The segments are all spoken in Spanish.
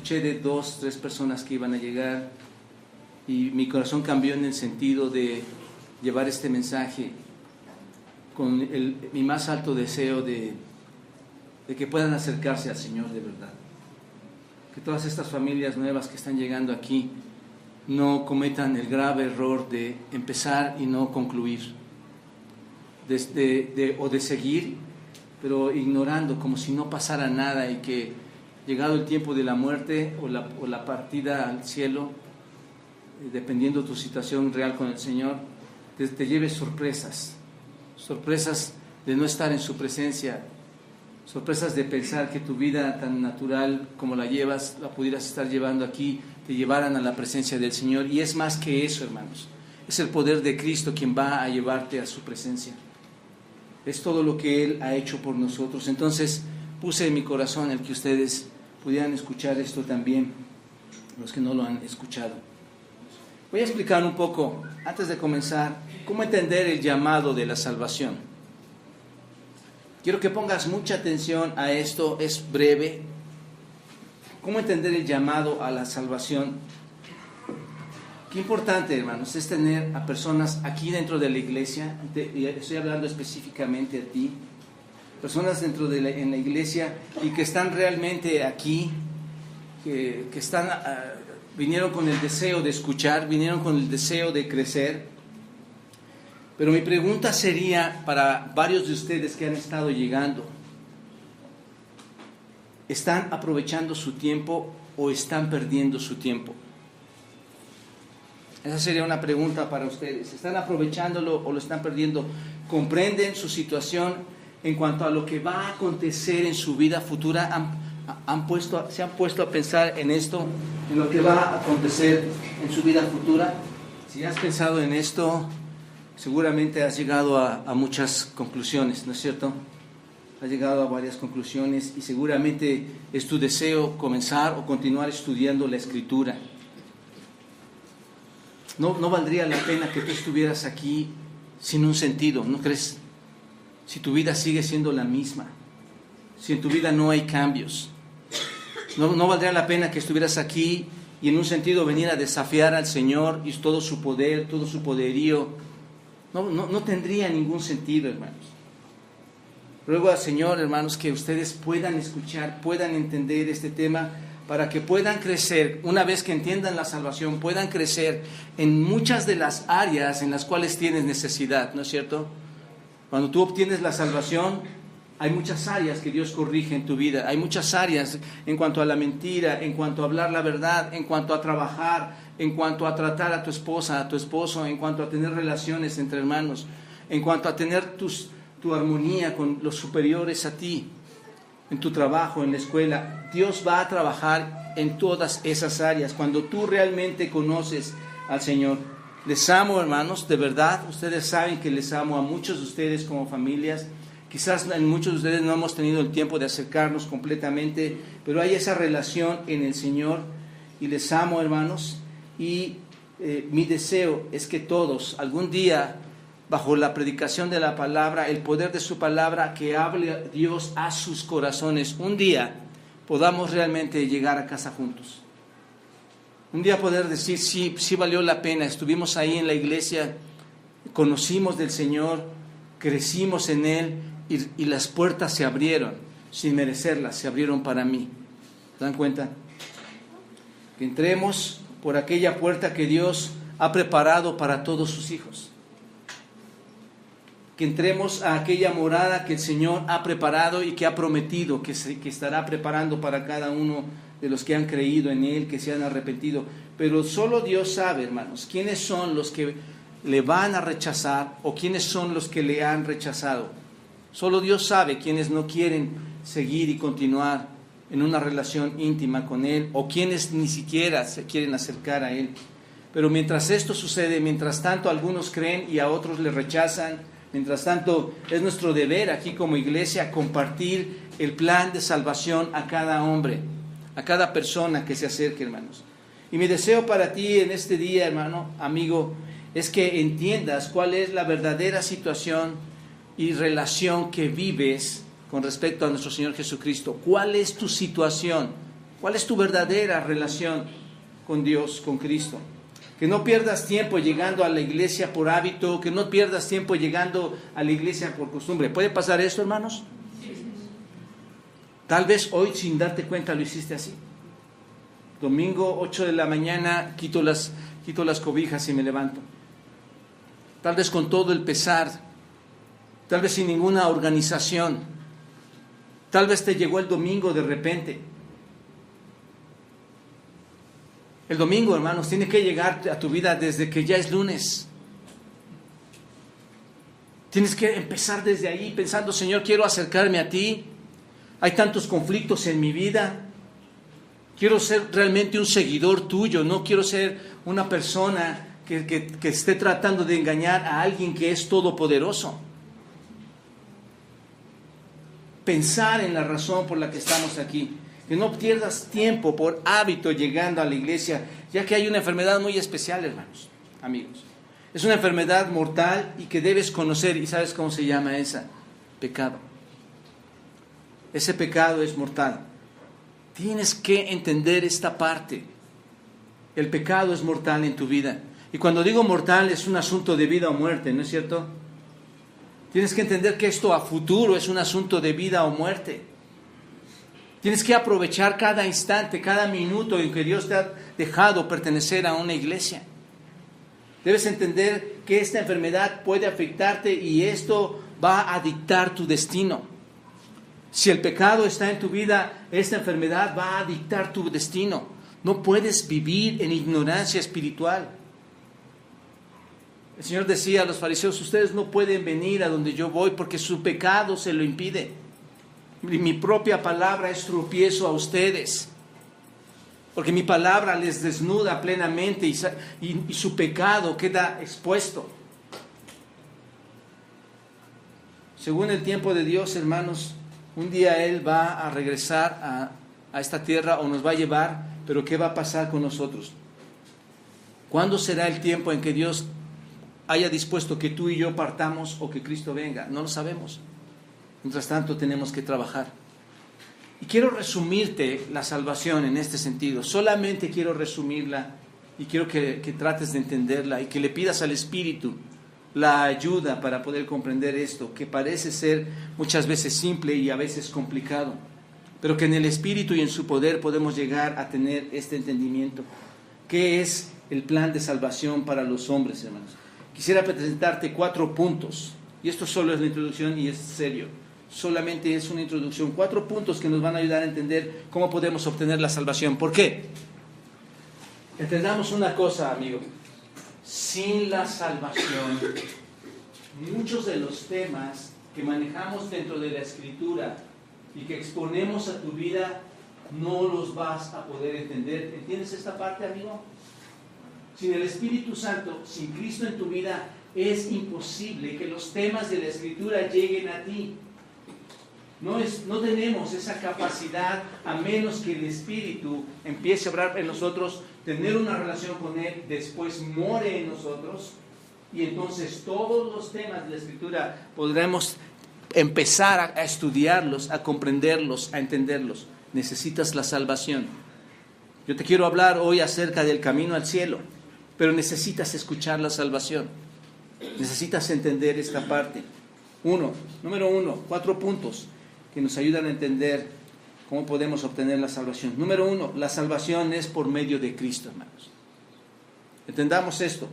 escuché de 2, 3 personas que iban a llegar y mi corazón cambió en el sentido de llevar este mensaje con mi más alto deseo de que puedan acercarse al Señor de verdad. Que todas estas familias nuevas que están llegando aquí no cometan el grave error de empezar y no concluir, o de seguir, pero ignorando como si no pasara nada, y que llegado el tiempo de la muerte o la partida al cielo, dependiendo de tu situación real con el Señor, te lleves sorpresas de no estar en su presencia, sorpresas de pensar que tu vida tan natural como la llevas, la pudieras estar llevando aquí, te llevaran a la presencia del Señor. Y es más que eso, hermanos, es el poder de Cristo quien va a llevarte a su presencia. Es todo lo que Él ha hecho por nosotros. Entonces puse en mi corazón el que ustedes pudieran escuchar esto también, los que no lo han escuchado. Voy a explicar un poco, antes de comenzar, cómo entender el llamado de la salvación. Quiero que pongas mucha atención a esto, es breve. ¿Cómo entender el llamado a la salvación? Qué importante, hermanos, es tener a personas aquí dentro de la iglesia, estoy hablando específicamente a ti, personas en la iglesia y que están realmente aquí, que están, vinieron con el deseo de escuchar, vinieron con el deseo de crecer. Pero mi pregunta sería para varios de ustedes que han estado llegando: ¿están aprovechando su tiempo o están perdiendo su tiempo? Esa sería una pregunta para ustedes. ¿Están aprovechándolo o lo están perdiendo? ¿Comprenden su situación en cuanto a lo que va a acontecer en su vida futura? ¿Se han puesto a pensar en esto, en lo que va a acontecer en su vida futura? Si has pensado en esto, seguramente has llegado a muchas conclusiones, ¿no es cierto? Has llegado a varias conclusiones y seguramente es tu deseo comenzar o continuar estudiando la Escritura. No valdría la pena que tú estuvieras aquí sin un sentido, ¿no crees? Si tu vida sigue siendo la misma, si en tu vida no hay cambios, no valdría la pena que estuvieras aquí y en un sentido venir a desafiar al Señor y todo su poder, todo su poderío. No tendría ningún sentido, hermanos. Ruego al Señor, hermanos, que ustedes puedan escuchar, puedan entender este tema, para que puedan crecer. Una vez que entiendan la salvación, puedan crecer en muchas de las áreas en las cuales tienes necesidad, ¿no es cierto? Cuando tú obtienes la salvación, hay muchas áreas que Dios corrige en tu vida. Hay muchas áreas en cuanto a la mentira, en cuanto a hablar la verdad, en cuanto a trabajar, en cuanto a tratar a tu esposa, a tu esposo, en cuanto a tener relaciones entre hermanos, en cuanto a tener tu armonía con los superiores a ti, en tu trabajo, en la escuela. Dios va a trabajar en todas esas áreas cuando tú realmente conoces al Señor. Les amo, hermanos, de verdad. Ustedes saben que les amo a muchos de ustedes como familias. Quizás en muchos de ustedes no hemos tenido el tiempo de acercarnos completamente, pero hay esa relación en el Señor y les amo, hermanos. Y mi deseo es que todos algún día, bajo la predicación de la palabra, el poder de su palabra, que hable Dios a sus corazones, un día podamos realmente llegar a casa juntos. Un día poder decir, sí valió la pena, estuvimos ahí en la iglesia, conocimos del Señor, crecimos en Él y las puertas se abrieron, sin merecerlas, se abrieron para mí. ¿Se dan cuenta? Que entremos por aquella puerta que Dios ha preparado para todos sus hijos. Que entremos a aquella morada que el Señor ha preparado y que ha prometido que estará preparando para cada uno de los que han creído en Él, que se han arrepentido. Pero solo Dios sabe, hermanos, quiénes son los que le van a rechazar o quiénes son los que le han rechazado. Solo Dios sabe quiénes no quieren seguir y continuar en una relación íntima con Él, o quienes ni siquiera se quieren acercar a Él. Pero mientras esto sucede, mientras tanto algunos creen y a otros le rechazan. Mientras tanto, es nuestro deber aquí como iglesia compartir el plan de salvación a cada hombre, a cada persona que se acerque, hermanos. Y mi deseo para ti en este día, hermano, amigo, es que entiendas cuál es la verdadera situación y relación que vives con respecto a nuestro Señor Jesucristo. ¿Cuál es tu situación ¿Cuál es tu verdadera relación con Dios, con Cristo? Que no pierdas tiempo llegando a la iglesia por hábito, que no pierdas tiempo llegando a la iglesia por costumbre. ¿Puede pasar esto, hermanos? Tal vez hoy sin darte cuenta lo hiciste así. Domingo 8 de la mañana quito las cobijas y me levanto. Tal vez con todo el pesar, tal vez sin ninguna organización. Tal vez te llegó el domingo de repente. El domingo, hermanos, tiene que llegar a tu vida desde que ya es lunes. Tienes que empezar desde ahí pensando, Señor, quiero acercarme a ti. Hay tantos conflictos en mi vida. Quiero ser realmente un seguidor tuyo. No quiero ser una persona que esté tratando de engañar a alguien que es todopoderoso. Pensar en la razón por la que estamos aquí. Que no pierdas tiempo por hábito llegando a la iglesia, ya que hay una enfermedad muy especial, hermanos, amigos. Es una enfermedad mortal y que debes conocer. ¿Y sabes cómo se llama esa? Pecado. Ese pecado es mortal. Tienes que entender esta parte. El pecado es mortal en tu vida. Y cuando digo mortal es un asunto de vida o muerte, ¿no es cierto? Tienes que entender que esto a futuro es un asunto de vida o muerte. Tienes que aprovechar cada instante, cada minuto en que Dios te ha dejado pertenecer a una iglesia. Debes entender que esta enfermedad puede afectarte y esto va a dictar tu destino. Si el pecado está en tu vida, esta enfermedad va a dictar tu destino. No puedes vivir en ignorancia espiritual. El Señor decía a los fariseos, ustedes no pueden venir a donde yo voy porque su pecado se lo impide. Mi propia palabra es tropiezo a ustedes, porque mi palabra les desnuda plenamente y su pecado queda expuesto. Según el tiempo de Dios, hermanos, un día Él va a regresar a esta tierra o nos va a llevar, pero ¿qué va a pasar con nosotros? ¿Cuándo será el tiempo en que Dios haya dispuesto que tú y yo partamos o que Cristo venga? No lo sabemos. Mientras tanto tenemos que trabajar. Y quiero resumirte la salvación en este sentido. Solamente quiero resumirla y quiero que trates de entenderla y que le pidas al Espíritu la ayuda para poder comprender esto, que parece ser muchas veces simple y a veces complicado, pero que en el Espíritu y en su poder podemos llegar a tener este entendimiento. ¿Qué es el plan de salvación para los hombres, hermanos? Quisiera presentarte 4 puntos, y esto solo es la introducción y es serio. Solamente es una introducción, 4 puntos que nos van a ayudar a entender cómo podemos obtener la salvación. ¿Por qué? Entendamos una cosa, amigo. Sin la salvación, muchos de los temas que manejamos dentro de la Escritura y que exponemos a tu vida, no los vas a poder entender. ¿Entiendes esta parte, amigo? Sin el Espíritu Santo, sin Cristo en tu vida, es imposible que los temas de la Escritura lleguen a ti. No tenemos esa capacidad a menos que el Espíritu empiece a obrar en nosotros, tener una relación con Él, después more en nosotros y entonces todos los temas de la Escritura podremos empezar a estudiarlos, a comprenderlos, a entenderlos. Necesitas la salvación. Yo te quiero hablar hoy acerca del camino al cielo, pero necesitas escuchar la salvación. Necesitas entender esta parte. Número 1, 4 puntos que nos ayudan a entender cómo podemos obtener la salvación. Número 1, la salvación es por medio de Cristo, hermanos. Entendamos esto.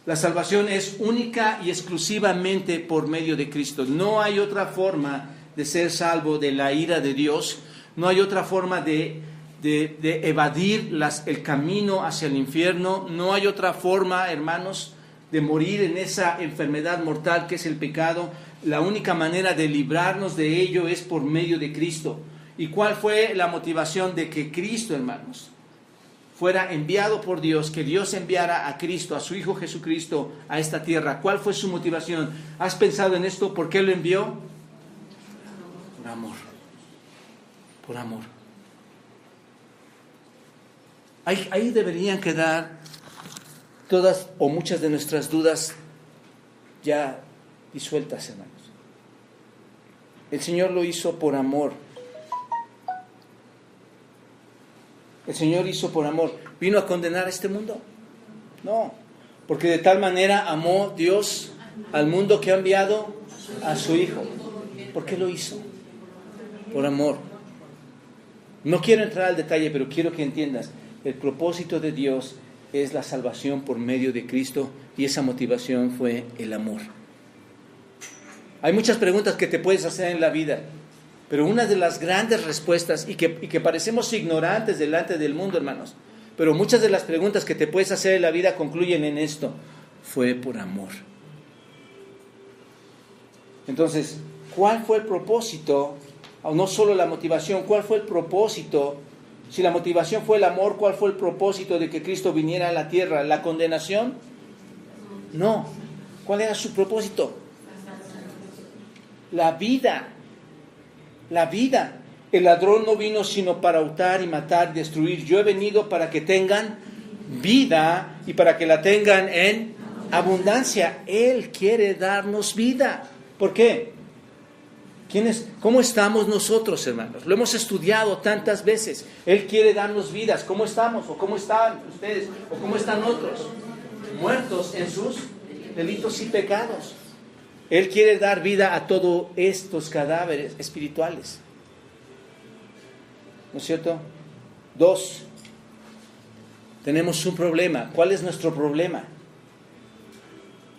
La salvación es única y exclusivamente por medio de Cristo. No hay otra forma de ser salvo de la ira de Dios. No hay otra forma de evadir el camino hacia el infierno. No hay otra forma, hermanos, de morir en esa enfermedad mortal que es el pecado. La única manera de librarnos de ello es por medio de Cristo. ¿Y cuál fue la motivación de que Cristo, hermanos, fuera enviado por Dios, que Dios enviara a Cristo, a su Hijo Jesucristo, a esta tierra? ¿Cuál fue su motivación? ¿Has pensado en esto? ¿Por qué lo envió? Por amor. Por amor. Ahí deberían quedar todas o muchas de nuestras dudas ya disueltas, hermanos. El Señor lo hizo por amor. el Señor hizo por amor. ¿Vino a condenar a este mundo? No, porque de tal manera amó Dios al mundo que ha enviado a su Hijo. ¿Por qué lo hizo? Por amor. No quiero entrar al detalle, pero quiero que entiendas, el propósito de Dios es la salvación por medio de Cristo, y esa motivación fue el amor. Hay muchas preguntas que te puedes hacer en la vida, pero una de las grandes respuestas, y que parecemos ignorantes delante del mundo, hermanos, pero muchas de las preguntas que te puedes hacer en la vida concluyen en esto: fue por amor. Entonces, ¿cuál fue el propósito? O no solo la motivación, ¿cuál fue el propósito? Si la motivación fue el amor, ¿cuál fue el propósito de que Cristo viniera a la tierra? ¿La condenación? No. ¿Cuál era su propósito? La vida. La vida. El ladrón no vino sino para hurtar y matar y destruir. Yo he venido para que tengan vida y para que la tengan en abundancia. Él quiere darnos vida. ¿Por qué? ¿Cómo estamos nosotros, hermanos? Lo hemos estudiado tantas veces. Él quiere darnos vidas. ¿Cómo estamos? ¿O cómo están ustedes? ¿O cómo están otros? Muertos en sus delitos y pecados. Él quiere dar vida a todos estos cadáveres espirituales. ¿No es cierto? 2. Tenemos un problema. ¿Cuál es nuestro problema?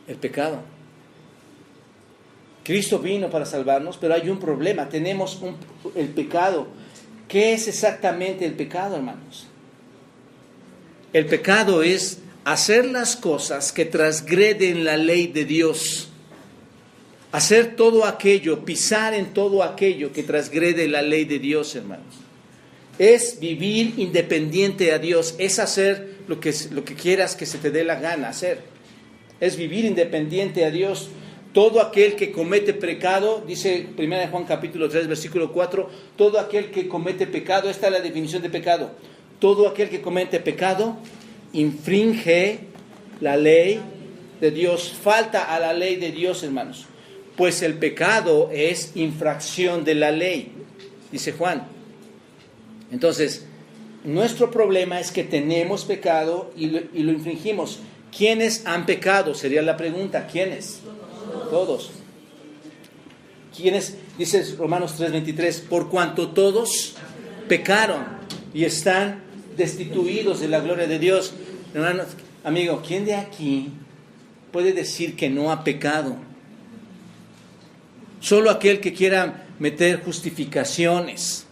El pecado. Cristo vino para salvarnos, pero hay un problema. Tenemos el pecado. ¿Qué es exactamente el pecado, hermanos? El pecado es hacer las cosas que transgreden la ley de Dios. Hacer todo aquello, pisar en todo aquello que transgrede la ley de Dios, hermanos. Es vivir independiente a Dios. Es hacer lo que quieras que se te dé la gana hacer. Es vivir independiente a Dios. Todo aquel que comete pecado, dice 1 Juan capítulo 3, versículo 4, todo aquel que comete pecado, esta es la definición de pecado, todo aquel que comete pecado infringe la ley de Dios, falta a la ley de Dios, hermanos, pues el pecado es infracción de la ley, dice Juan. Entonces, nuestro problema es que tenemos pecado y lo infringimos. ¿Quiénes han pecado? Sería la pregunta, ¿quiénes? Todos. ¿Quiénes? Dice Romanos 3:23, por cuanto todos pecaron y están destituidos de la gloria de Dios. Hermanos, amigo, ¿quién de aquí puede decir que no ha pecado? Solo aquel que quiera meter justificaciones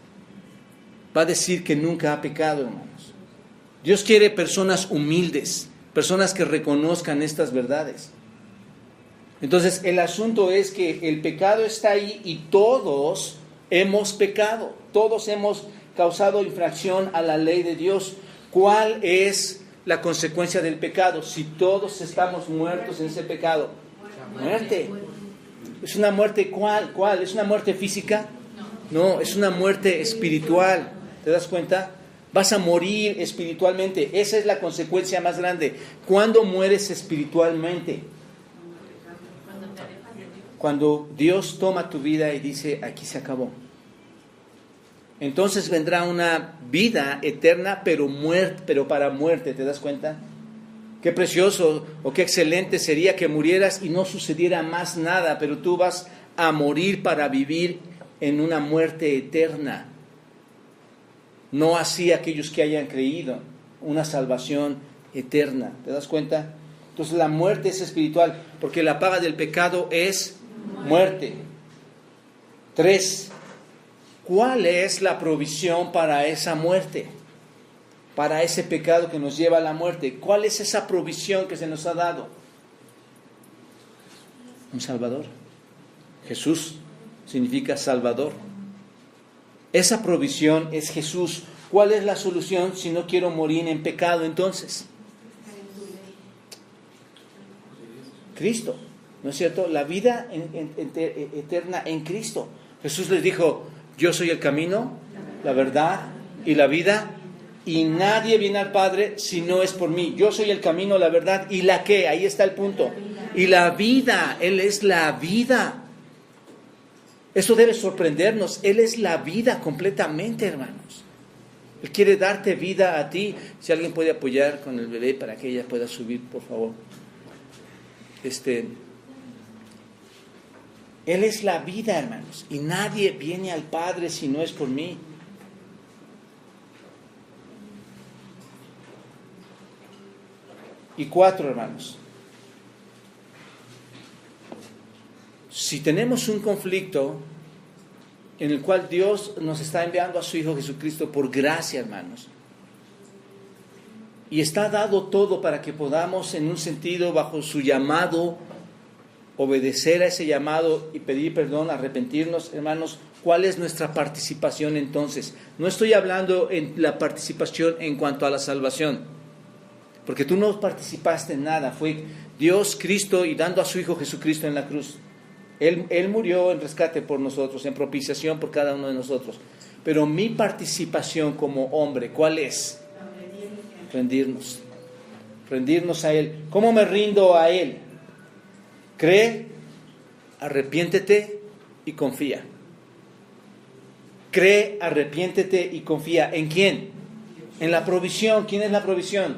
va a decir que nunca ha pecado, hermanos. Dios quiere personas humildes, personas que reconozcan estas verdades. Entonces, el asunto es que el pecado está ahí y todos hemos pecado. Todos hemos causado infracción a la ley de Dios. ¿Cuál es la consecuencia del pecado? Si todos estamos muertos en ese pecado. Muerte. ¿Es una muerte cuál? ¿Es una muerte física? No, es una muerte espiritual. ¿Te das cuenta? Vas a morir espiritualmente. Esa es la consecuencia más grande. ¿Cuándo mueres espiritualmente? Cuando Dios toma tu vida y dice, aquí se acabó. Entonces vendrá una vida eterna, pero para muerte, ¿te das cuenta? Qué precioso o qué excelente sería que murieras y no sucediera más nada, pero tú vas a morir para vivir en una muerte eterna. No así aquellos que hayan creído, una salvación eterna, ¿te das cuenta? Entonces la muerte es espiritual, porque la paga del pecado es muerte. 3. ¿Cuál es la provisión para esa muerte? Para ese pecado que nos lleva a la muerte. ¿Cuál es esa provisión que se nos ha dado? Un Salvador. Jesús significa Salvador. Esa provisión es Jesús. ¿Cuál es la solución si no quiero morir en pecado entonces? Cristo. ¿No es cierto? La vida eterna en Cristo. Jesús les dijo, yo soy el camino, la verdad y la vida, y nadie viene al Padre si no es por mí. Yo soy el camino, la verdad y la ¿qué? Ahí está el punto. Y la vida, Él es la vida. Esto debe sorprendernos. Él es la vida completamente, hermanos. Él quiere darte vida a ti. Si alguien puede apoyar con el bebé para que ella pueda subir, por favor. Él es la vida, hermanos, y nadie viene al Padre si no es por mí. Y 4, hermanos. Si tenemos un conflicto en el cual Dios nos está enviando a su Hijo Jesucristo por gracia, hermanos, y está dado todo para que podamos, en un sentido, bajo su llamado, obedecer a ese llamado y pedir perdón, arrepentirnos, hermanos, ¿cuál es nuestra participación entonces? No estoy hablando en la participación en cuanto a la salvación, porque tú no participaste en nada, fue Dios, Cristo, y dando a su Hijo Jesucristo en la cruz. Él murió en rescate por nosotros, en propiciación por cada uno de nosotros. Pero mi participación como hombre, ¿cuál es? Rendirnos a Él. ¿Cómo me rindo a Él? Cree, arrepiéntete y confía. Cree, arrepiéntete y confía. ¿En quién? En la provisión. ¿Quién es la provisión?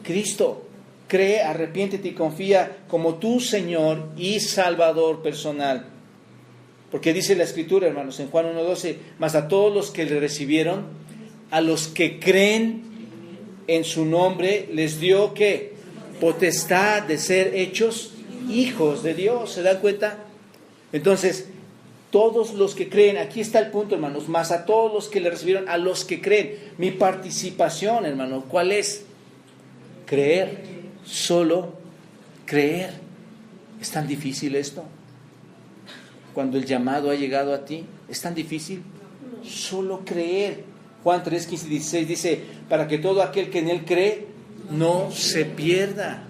Cristo. Cree, arrepiéntete y confía como tu Señor y Salvador personal. Porque dice la Escritura, hermanos, en Juan 1:12, mas a todos los que le recibieron, a los que creen en su nombre, les dio, ¿qué? Potestad de ser hechos hijos de Dios. ¿Se dan cuenta? Entonces, todos los que creen, aquí está el punto, hermanos, más a todos los que le recibieron, a los que creen. Mi participación, hermanos, ¿cuál es? Creer, solo creer. ¿Es tan difícil esto? Cuando el llamado ha llegado a ti, ¿es tan difícil? Solo creer. Juan 3:15 y 16 dice, para que todo aquel que en Él cree, no se pierda.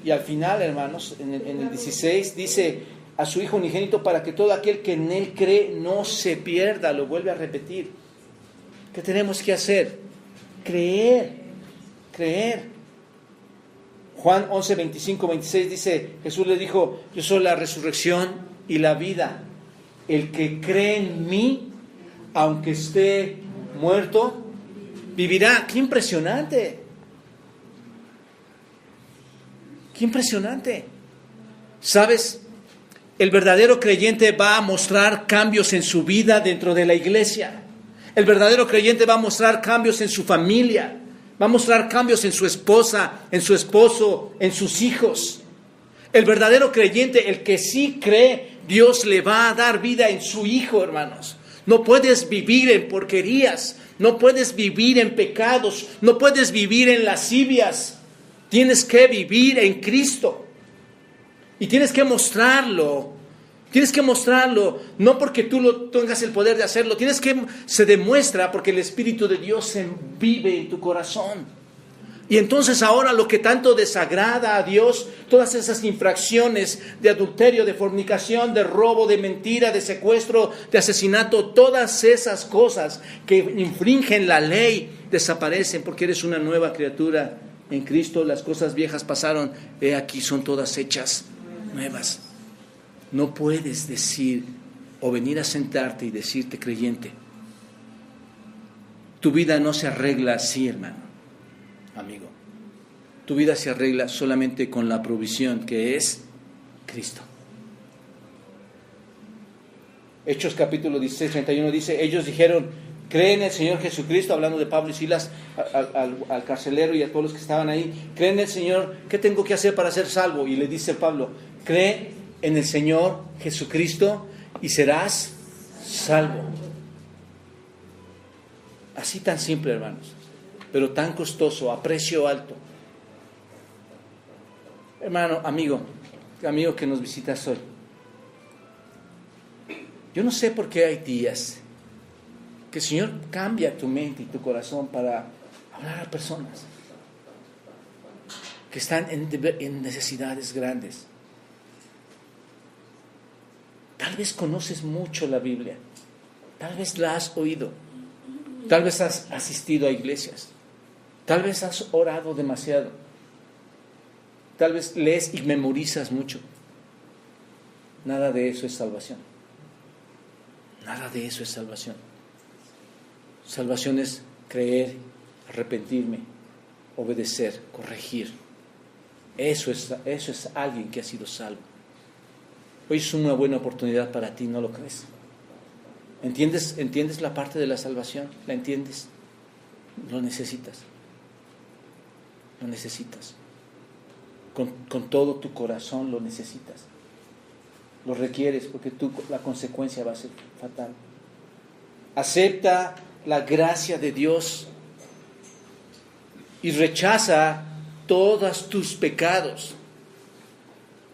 Y al final, hermanos, en el 16 dice, a su Hijo unigénito, para que todo aquel que en Él cree, no se pierda. Lo vuelve a repetir. ¿Qué tenemos que hacer? Creer. Juan 11, 25, 26 dice, Jesús le dijo, yo soy la resurrección y la vida. El que cree en mí, aunque esté muerto, vivirá. ¡Qué impresionante! ¡Qué impresionante! ¿Sabes? El verdadero creyente va a mostrar cambios en su vida dentro de la iglesia. El verdadero creyente va a mostrar cambios en su familia. Va a mostrar cambios en su esposa, en su esposo, en sus hijos. El verdadero creyente, el que sí cree, Dios le va a dar vida en su Hijo, hermanos. No puedes vivir en porquerías, no puedes vivir en pecados, no puedes vivir en lascivias. Tienes que vivir en Cristo. Y tienes que mostrarlo. Tienes que mostrarlo, no porque tú tengas el poder de hacerlo, se demuestra porque el Espíritu de Dios vive en tu corazón. Y entonces ahora lo que tanto desagrada a Dios, todas esas infracciones de adulterio, de fornicación, de robo, de mentira, de secuestro, de asesinato, todas esas cosas que infringen la ley, desaparecen porque eres una nueva criatura en Cristo. Las cosas viejas pasaron, he aquí son todas hechas nuevas. No puedes decir o venir a sentarte y decirte creyente. Tu vida no se arregla así, hermano, amigo. Tu vida se arregla solamente con la provisión que es Cristo. Hechos capítulo 16, 31 dice, ellos dijeron, creen en el Señor Jesucristo, hablando de Pablo y Silas, al carcelero y a todos los que estaban ahí, creen en el Señor, ¿qué tengo que hacer para ser salvo? Y le dice Pablo, cree en el Señor Jesucristo y serás salvo. Así tan simple, hermanos, pero tan costoso, a precio alto. Hermano, amigo que nos visitas hoy, yo no sé por qué hay días que el Señor cambia tu mente y tu corazón para hablar a personas que están en necesidades grandes. Tal vez conoces mucho la Biblia, tal vez la has oído, tal vez has asistido a iglesias, tal vez has orado demasiado, tal vez lees y memorizas mucho. Nada de eso es salvación. Nada de eso es salvación. Salvación es creer, arrepentirme, obedecer, corregir. Eso es alguien que ha sido salvo. Hoy es una buena oportunidad para ti, ¿no lo crees? ¿Entiendes la parte de la salvación? ¿La entiendes? Lo necesitas. Lo necesitas. Con todo tu corazón lo necesitas. Lo requieres porque la consecuencia va a ser fatal. Acepta la gracia de Dios y rechaza todos tus pecados.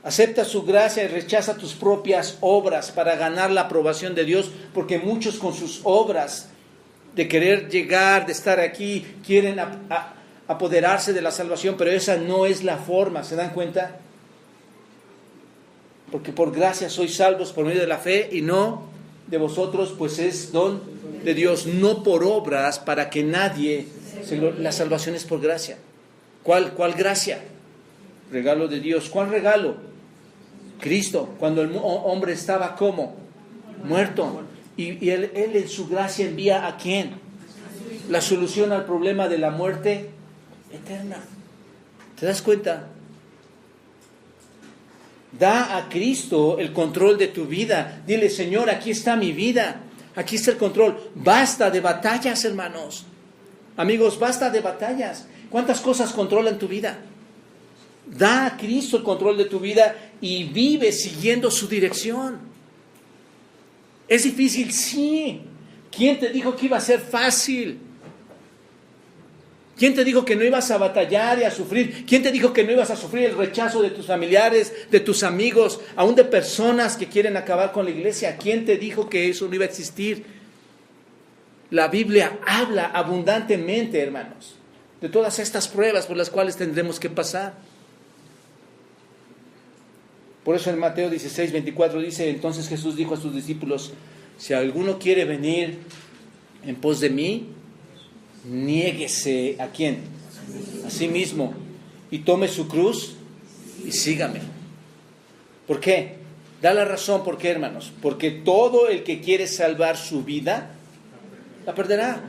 Acepta su gracia y rechaza tus propias obras para ganar la aprobación de Dios, porque muchos con sus obras de querer llegar, de estar aquí, quieren apoderarse de la salvación, pero esa no es la forma, ¿se dan cuenta? Porque por gracia sois salvos por medio de la fe y no de vosotros, pues es don de Dios, no por obras para que nadie la salvación es por gracia. ¿Cuál gracia? Regalo de Dios. ¿Cuál regalo? Cristo, cuando el hombre estaba como muerto, y él en su gracia envía ¿a quién? La solución al problema de la muerte eterna. ¿Te das cuenta? Da a Cristo el control de tu vida. Dile, Señor, aquí está mi vida, aquí está el control. Basta de batallas, hermanos. Amigos, basta de batallas. ¿Cuántas cosas controlan tu vida? Da a Cristo el control de tu vida y vive siguiendo su dirección. ¿Es difícil? Sí. ¿Quién te dijo que iba a ser fácil? ¿Quién te dijo que no ibas a batallar y a sufrir? ¿Quién te dijo que no ibas a sufrir el rechazo de tus familiares, de tus amigos, aún de personas que quieren acabar con la iglesia? ¿Quién te dijo que eso no iba a existir? La Biblia habla abundantemente, hermanos, de todas estas pruebas por las cuales tendremos que pasar. Por eso en Mateo 16:24 dice, entonces Jesús dijo a sus discípulos, si alguno quiere venir en pos de mí, niéguese ¿a quién? A sí mismo, y tome su cruz y sígame. ¿Por qué? Da la razón, ¿por qué, hermanos? Porque todo el que quiere salvar su vida, la perderá.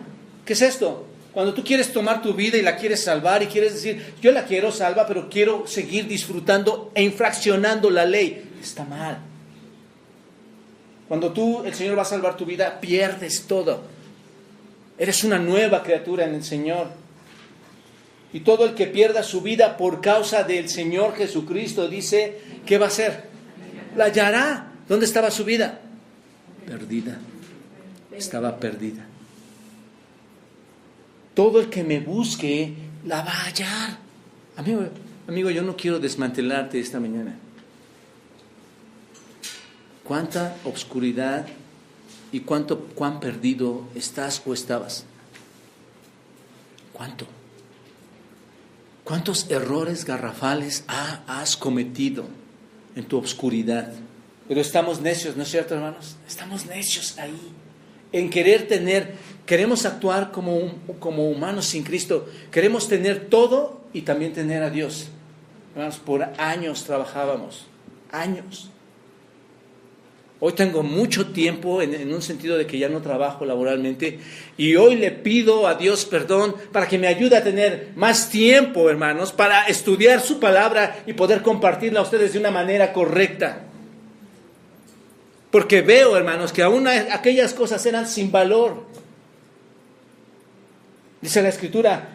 ¿Qué es esto? Cuando tú quieres tomar tu vida y la quieres salvar y quieres decir, yo la quiero salva, pero quiero seguir disfrutando e infraccionando la ley, está mal. Cuando el Señor va a salvar tu vida, pierdes todo. Eres una nueva criatura en el Señor. Y todo el que pierda su vida por causa del Señor Jesucristo, dice, ¿qué va a hacer? La hallará. ¿Dónde estaba su vida? Perdida. Estaba perdida. Todo el que me busque, la va a hallar. Amigo, yo no quiero desmantelarte esta mañana. ¿Cuánta obscuridad y cuán perdido estás o estabas? ¿Cuánto? ¿Cuántos errores garrafales has cometido en tu obscuridad? Pero estamos necios, ¿no es cierto, hermanos? Estamos necios ahí, en queremos actuar como humanos sin Cristo. Queremos tener todo y también tener a Dios. Hermanos, por años trabajábamos, años. Hoy tengo mucho tiempo en un sentido de que ya no trabajo laboralmente, y hoy le pido a Dios perdón para que me ayude a tener más tiempo, hermanos, para estudiar su palabra y poder compartirla a ustedes de una manera correcta. Porque veo, hermanos, que aún aquellas cosas eran sin valor. Dice la Escritura,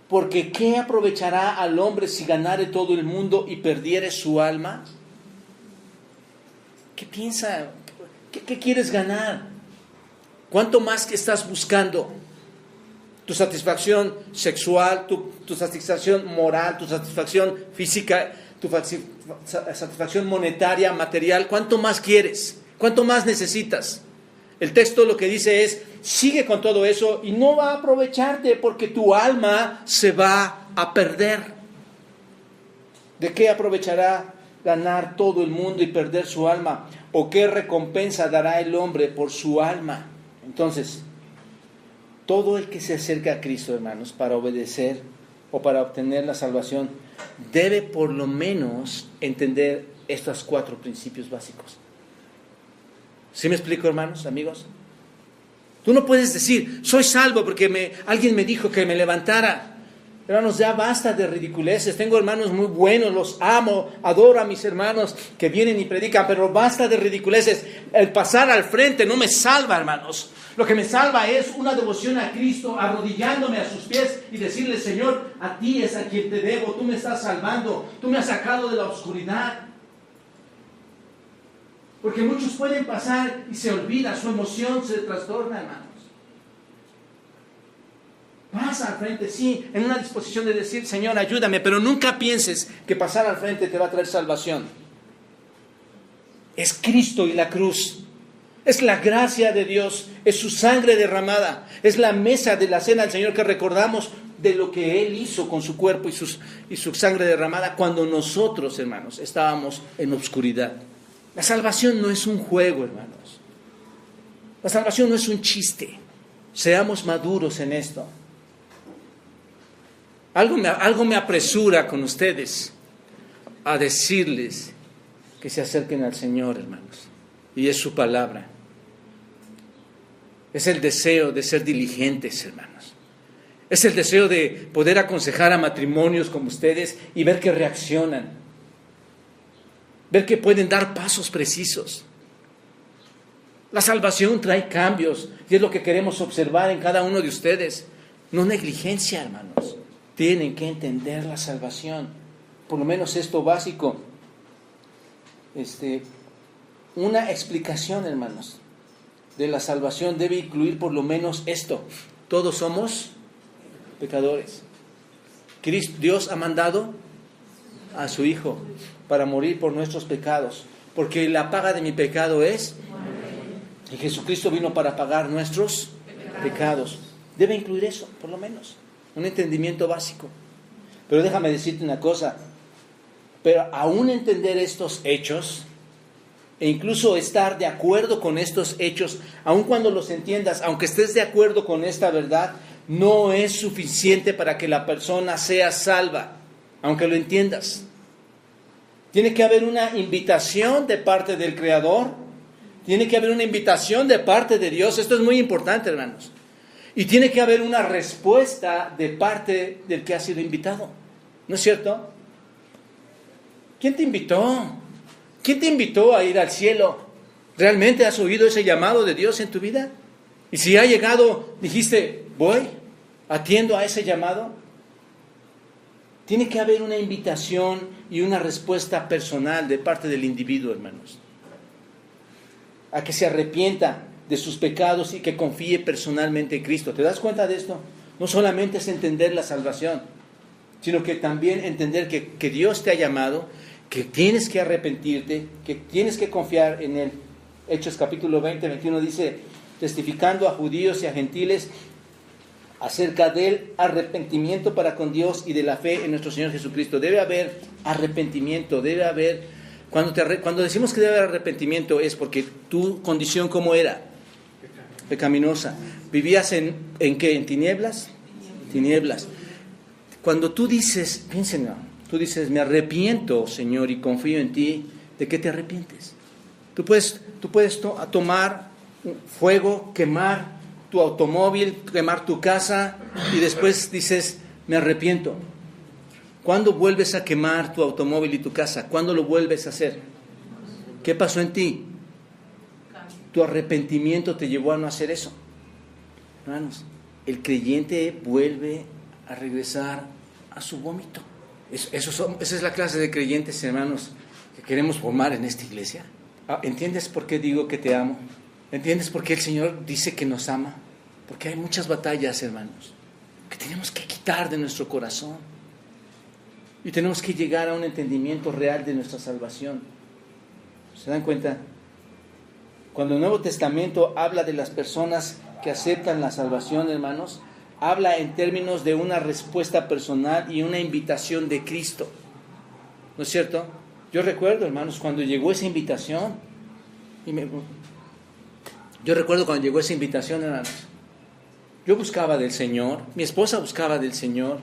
porque ¿qué aprovechará al hombre si ganare todo el mundo y perdiere su alma? ¿Qué piensa? ¿Qué quieres ganar? ¿Cuánto más que estás buscando? Tu satisfacción sexual, tu satisfacción moral, tu satisfacción física, tu satisfacción monetaria, material. ¿Cuánto más quieres? ¿Cuánto más necesitas? El texto lo que dice es, sigue con todo eso y no va a aprovecharte porque tu alma se va a perder. ¿De qué aprovechará ganar todo el mundo y perder su alma? ¿O qué recompensa dará el hombre por su alma? Entonces, todo el que se acerca a Cristo, hermanos, para obedecer o para obtener la salvación, debe por lo menos entender estos 4 principios básicos. ¿Sí me explico, hermanos, amigos? Tú no puedes decir, soy salvo porque alguien me dijo que me levantara. Hermanos, ya basta de ridiculeces. Tengo hermanos muy buenos, los amo, adoro a mis hermanos que vienen y predican, pero basta de ridiculeces. El pasar al frente no me salva, hermanos. Lo que me salva es una devoción a Cristo, arrodillándome a sus pies y decirle, Señor, a ti es a quien te debo, tú me estás salvando, tú me has sacado de la oscuridad. Porque muchos pueden pasar y se olvida, su emoción se trastorna, hermanos. Pasa al frente, sí, en una disposición de decir, Señor, ayúdame, pero nunca pienses que pasar al frente te va a traer salvación. Es Cristo y la cruz. Es la gracia de Dios, es su sangre derramada, es la mesa de la cena del Señor que recordamos de lo que Él hizo con su cuerpo y su sangre derramada cuando nosotros, hermanos, estábamos en obscuridad. La salvación no es un juego, hermanos. La salvación no es un chiste. Seamos maduros en esto. Algo me apresura con ustedes a decirles que se acerquen al Señor, hermanos. Y es su palabra. Es el deseo de ser diligentes, hermanos. Es el deseo de poder aconsejar a matrimonios como ustedes y ver que reaccionan. Ver que pueden dar pasos precisos. La salvación trae cambios y es lo que queremos observar en cada uno de ustedes. No negligencia, hermanos. Tienen que entender la salvación. Por lo menos esto básico. Una explicación, hermanos, de la salvación debe incluir por lo menos esto. Todos somos pecadores. Dios ha mandado a su Hijo para morir por nuestros pecados, porque la paga de mi pecado es, y Jesucristo vino para pagar nuestros pecados. Debe incluir eso, por lo menos, un entendimiento básico. Pero déjame decirte una cosa, pero aún entender estos hechos, e incluso estar de acuerdo con estos hechos, aun cuando los entiendas, aunque estés de acuerdo con esta verdad, no es suficiente para que la persona sea salva, aunque lo entiendas. Tiene que haber una invitación de parte del Creador, tiene que haber una invitación de parte de Dios, esto es muy importante, hermanos, y tiene que haber una respuesta de parte del que ha sido invitado, ¿no es cierto? ¿Quién te invitó? ¿Quién te invitó a ir al cielo? ¿Realmente has oído ese llamado de Dios en tu vida? Y si ha llegado, dijiste, voy, atiendo a ese llamado. Tiene que haber una invitación y una respuesta personal de parte del individuo, hermanos, a que se arrepienta de sus pecados y que confíe personalmente en Cristo. ¿Te das cuenta de esto? No solamente es entender la salvación, sino que también entender que Dios te ha llamado, que tienes que arrepentirte, que tienes que confiar en Él. Hechos capítulo 20, 21 dice, testificando a judíos y a gentiles acerca del arrepentimiento para con Dios y de la fe en nuestro Señor Jesucristo. Debe haber arrepentimiento, debe haber, cuando decimos que debe haber arrepentimiento es porque tu condición ¿cómo era? Pecaminosa. ¿Vivías en qué? ¿En tinieblas? Tinieblas. Cuando tú dices, piénsenlo, tú dices, me arrepiento, Señor, y confío en ti, ¿de qué te arrepientes? Tú puedes tomar fuego, quemar tu automóvil, quemar tu casa, y después dices, me arrepiento. ¿Cuándo vuelves a quemar tu automóvil y tu casa? ¿Cuándo lo vuelves a hacer? ¿Qué pasó en ti? Tu arrepentimiento te llevó a no hacer eso. Hermanos, el creyente vuelve a regresar a su vómito. Esa es la clase de creyentes, hermanos, que queremos formar en esta iglesia. ¿Entiendes por qué digo que te amo? ¿Entiendes por qué el Señor dice que nos ama? Porque hay muchas batallas, hermanos, que tenemos que quitar de nuestro corazón. Y tenemos que llegar a un entendimiento real de nuestra salvación. ¿Se dan cuenta? Cuando el Nuevo Testamento habla de las personas que aceptan la salvación, hermanos, habla en términos de una respuesta personal y una invitación de Cristo. ¿No es cierto? Yo recuerdo, hermanos, cuando llegó esa invitación, hermanos, yo buscaba del Señor, mi esposa buscaba del Señor.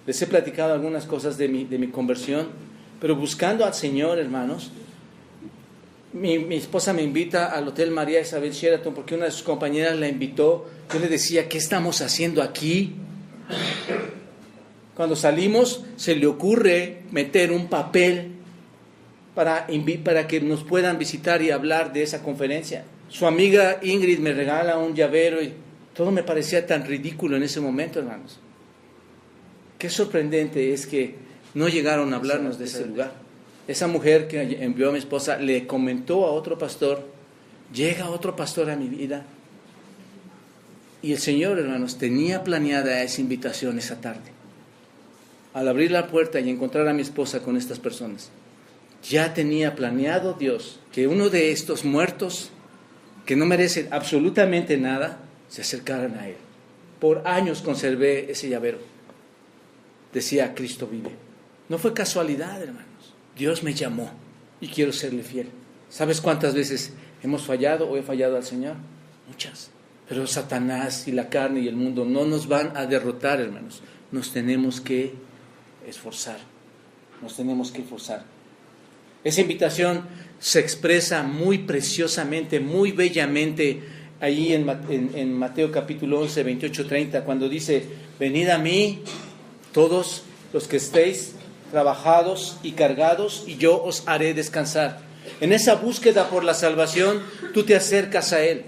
Les he platicado algunas cosas de mi conversión, pero buscando al Señor, hermanos, mi esposa me invita al Hotel María Isabel Sheraton porque una de sus compañeras la invitó. Yo le decía, ¿qué estamos haciendo aquí? Cuando salimos, se le ocurre meter un papel para que nos puedan visitar y hablar de esa conferencia. Su amiga Ingrid me regala un llavero y todo me parecía tan ridículo en ese momento, hermanos. Qué sorprendente es que no llegaron a hablarnos de ese lugar. Esa mujer que envió a mi esposa le comentó a otro pastor, llega otro pastor a mi vida. Y el Señor, hermanos, tenía planeada esa invitación esa tarde. Al abrir la puerta y encontrar a mi esposa con estas personas, ya tenía planeado Dios que uno de estos muertos, que no merecen absolutamente nada, se acercaran a Él. Por años conservé ese llavero. Decía, Cristo vive. No fue casualidad, hermanos. Dios me llamó y quiero serle fiel. ¿Sabes cuántas veces hemos fallado o he fallado al Señor? Muchas. Pero Satanás y la carne y el mundo no nos van a derrotar, hermanos. Nos tenemos que esforzar. Nos tenemos que esforzar. Esa invitación se expresa muy preciosamente, muy bellamente ahí en Mateo capítulo 11, 28, 30, cuando dice, venid a mí todos los que estéis trabajados y cargados, y yo os haré descansar. En esa búsqueda por la salvación, tú te acercas a Él.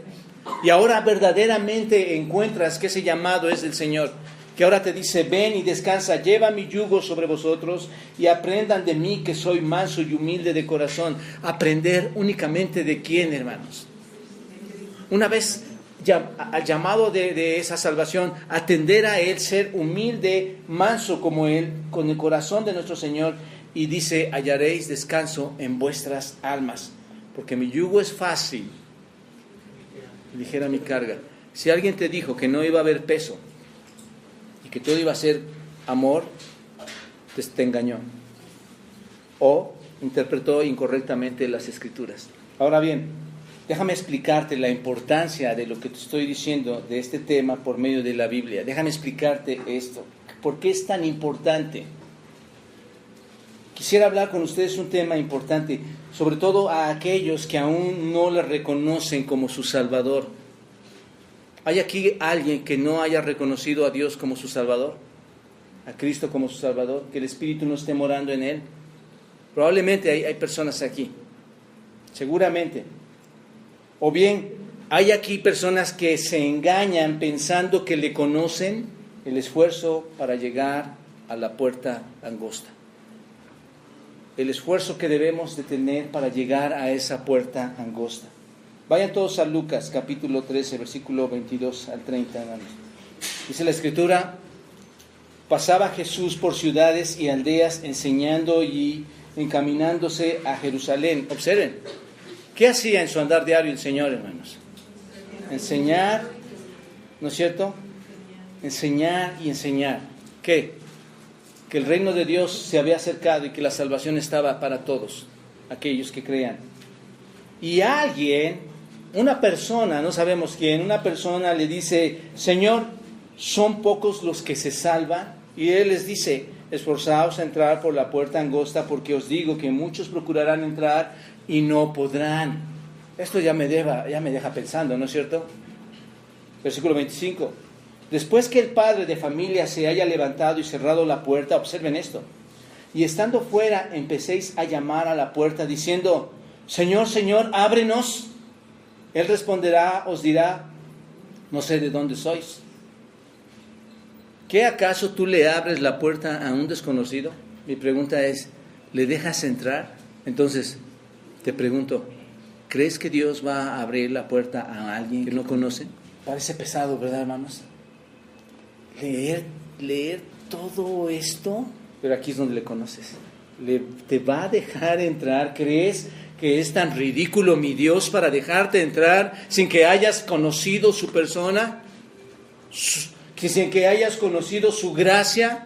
Y ahora verdaderamente encuentras que ese llamado es del Señor, que ahora te dice, ven y descansa, lleva mi yugo sobre vosotros y aprendan de mí que soy manso y humilde de corazón. Aprender únicamente de quién, hermanos. Una vez al llamado de esa salvación, atender a Él, ser humilde, manso como Él, con el corazón de nuestro Señor, y dice, hallaréis descanso en vuestras almas, porque mi yugo es fácil, ligera mi carga. Si alguien te dijo que no iba a haber peso y que todo iba a ser amor, te engañó o interpretó incorrectamente las Escrituras. Ahora bien, déjame explicarte la importancia de lo que te estoy diciendo de este tema por medio de la Biblia. Déjame explicarte esto. ¿Por qué es tan importante? Quisiera hablar con ustedes un tema importante, sobre todo a aquellos que aún no le reconocen como su Salvador. ¿Hay aquí alguien que no haya reconocido a Dios como su Salvador? ¿A Cristo como su Salvador? ¿Que el Espíritu no esté morando en Él? Probablemente hay personas aquí. Seguramente. O bien, hay aquí personas que se engañan pensando que le conocen el esfuerzo para llegar a la puerta angosta. El esfuerzo que debemos de tener para llegar a esa puerta angosta. Vayan todos a Lucas, capítulo 13, versículo 22 al 30, hermanos. Dice la Escritura, pasaba Jesús por ciudades y aldeas enseñando y encaminándose a Jerusalén. Observen, ¿qué hacía en su andar diario el Señor, hermanos? Enseñar, ¿no es cierto? Enseñar y enseñar. ¿Qué? Que el reino de Dios se había acercado y que la salvación estaba para todos, aquellos que crean. Y alguien, una persona, no sabemos quién, una persona le dice, Señor, ¿son pocos los que se salvan? Y Él les dice, esforzaos a entrar por la puerta angosta, porque os digo que muchos procurarán entrar y no podrán. Esto ya me deja pensando, ¿no es cierto? Versículo 25. Después que el padre de familia se haya levantado y cerrado la puerta, observen esto, y estando fuera empecéis a llamar a la puerta diciendo, Señor, Señor, ábrenos. Él responderá, os dirá, no sé de dónde sois. ¿Qué acaso tú le abres la puerta a un desconocido? Mi pregunta es, ¿le dejas entrar? Entonces, te pregunto, ¿crees que Dios va a abrir la puerta a alguien que no conoce? Parece pesado, ¿verdad, hermanos? Leer todo esto, pero aquí es donde le conoces. ¿Te va a dejar entrar? ¿Crees que es tan ridículo mi Dios para dejarte entrar sin que hayas conocido su persona? Sin que hayas conocido su gracia,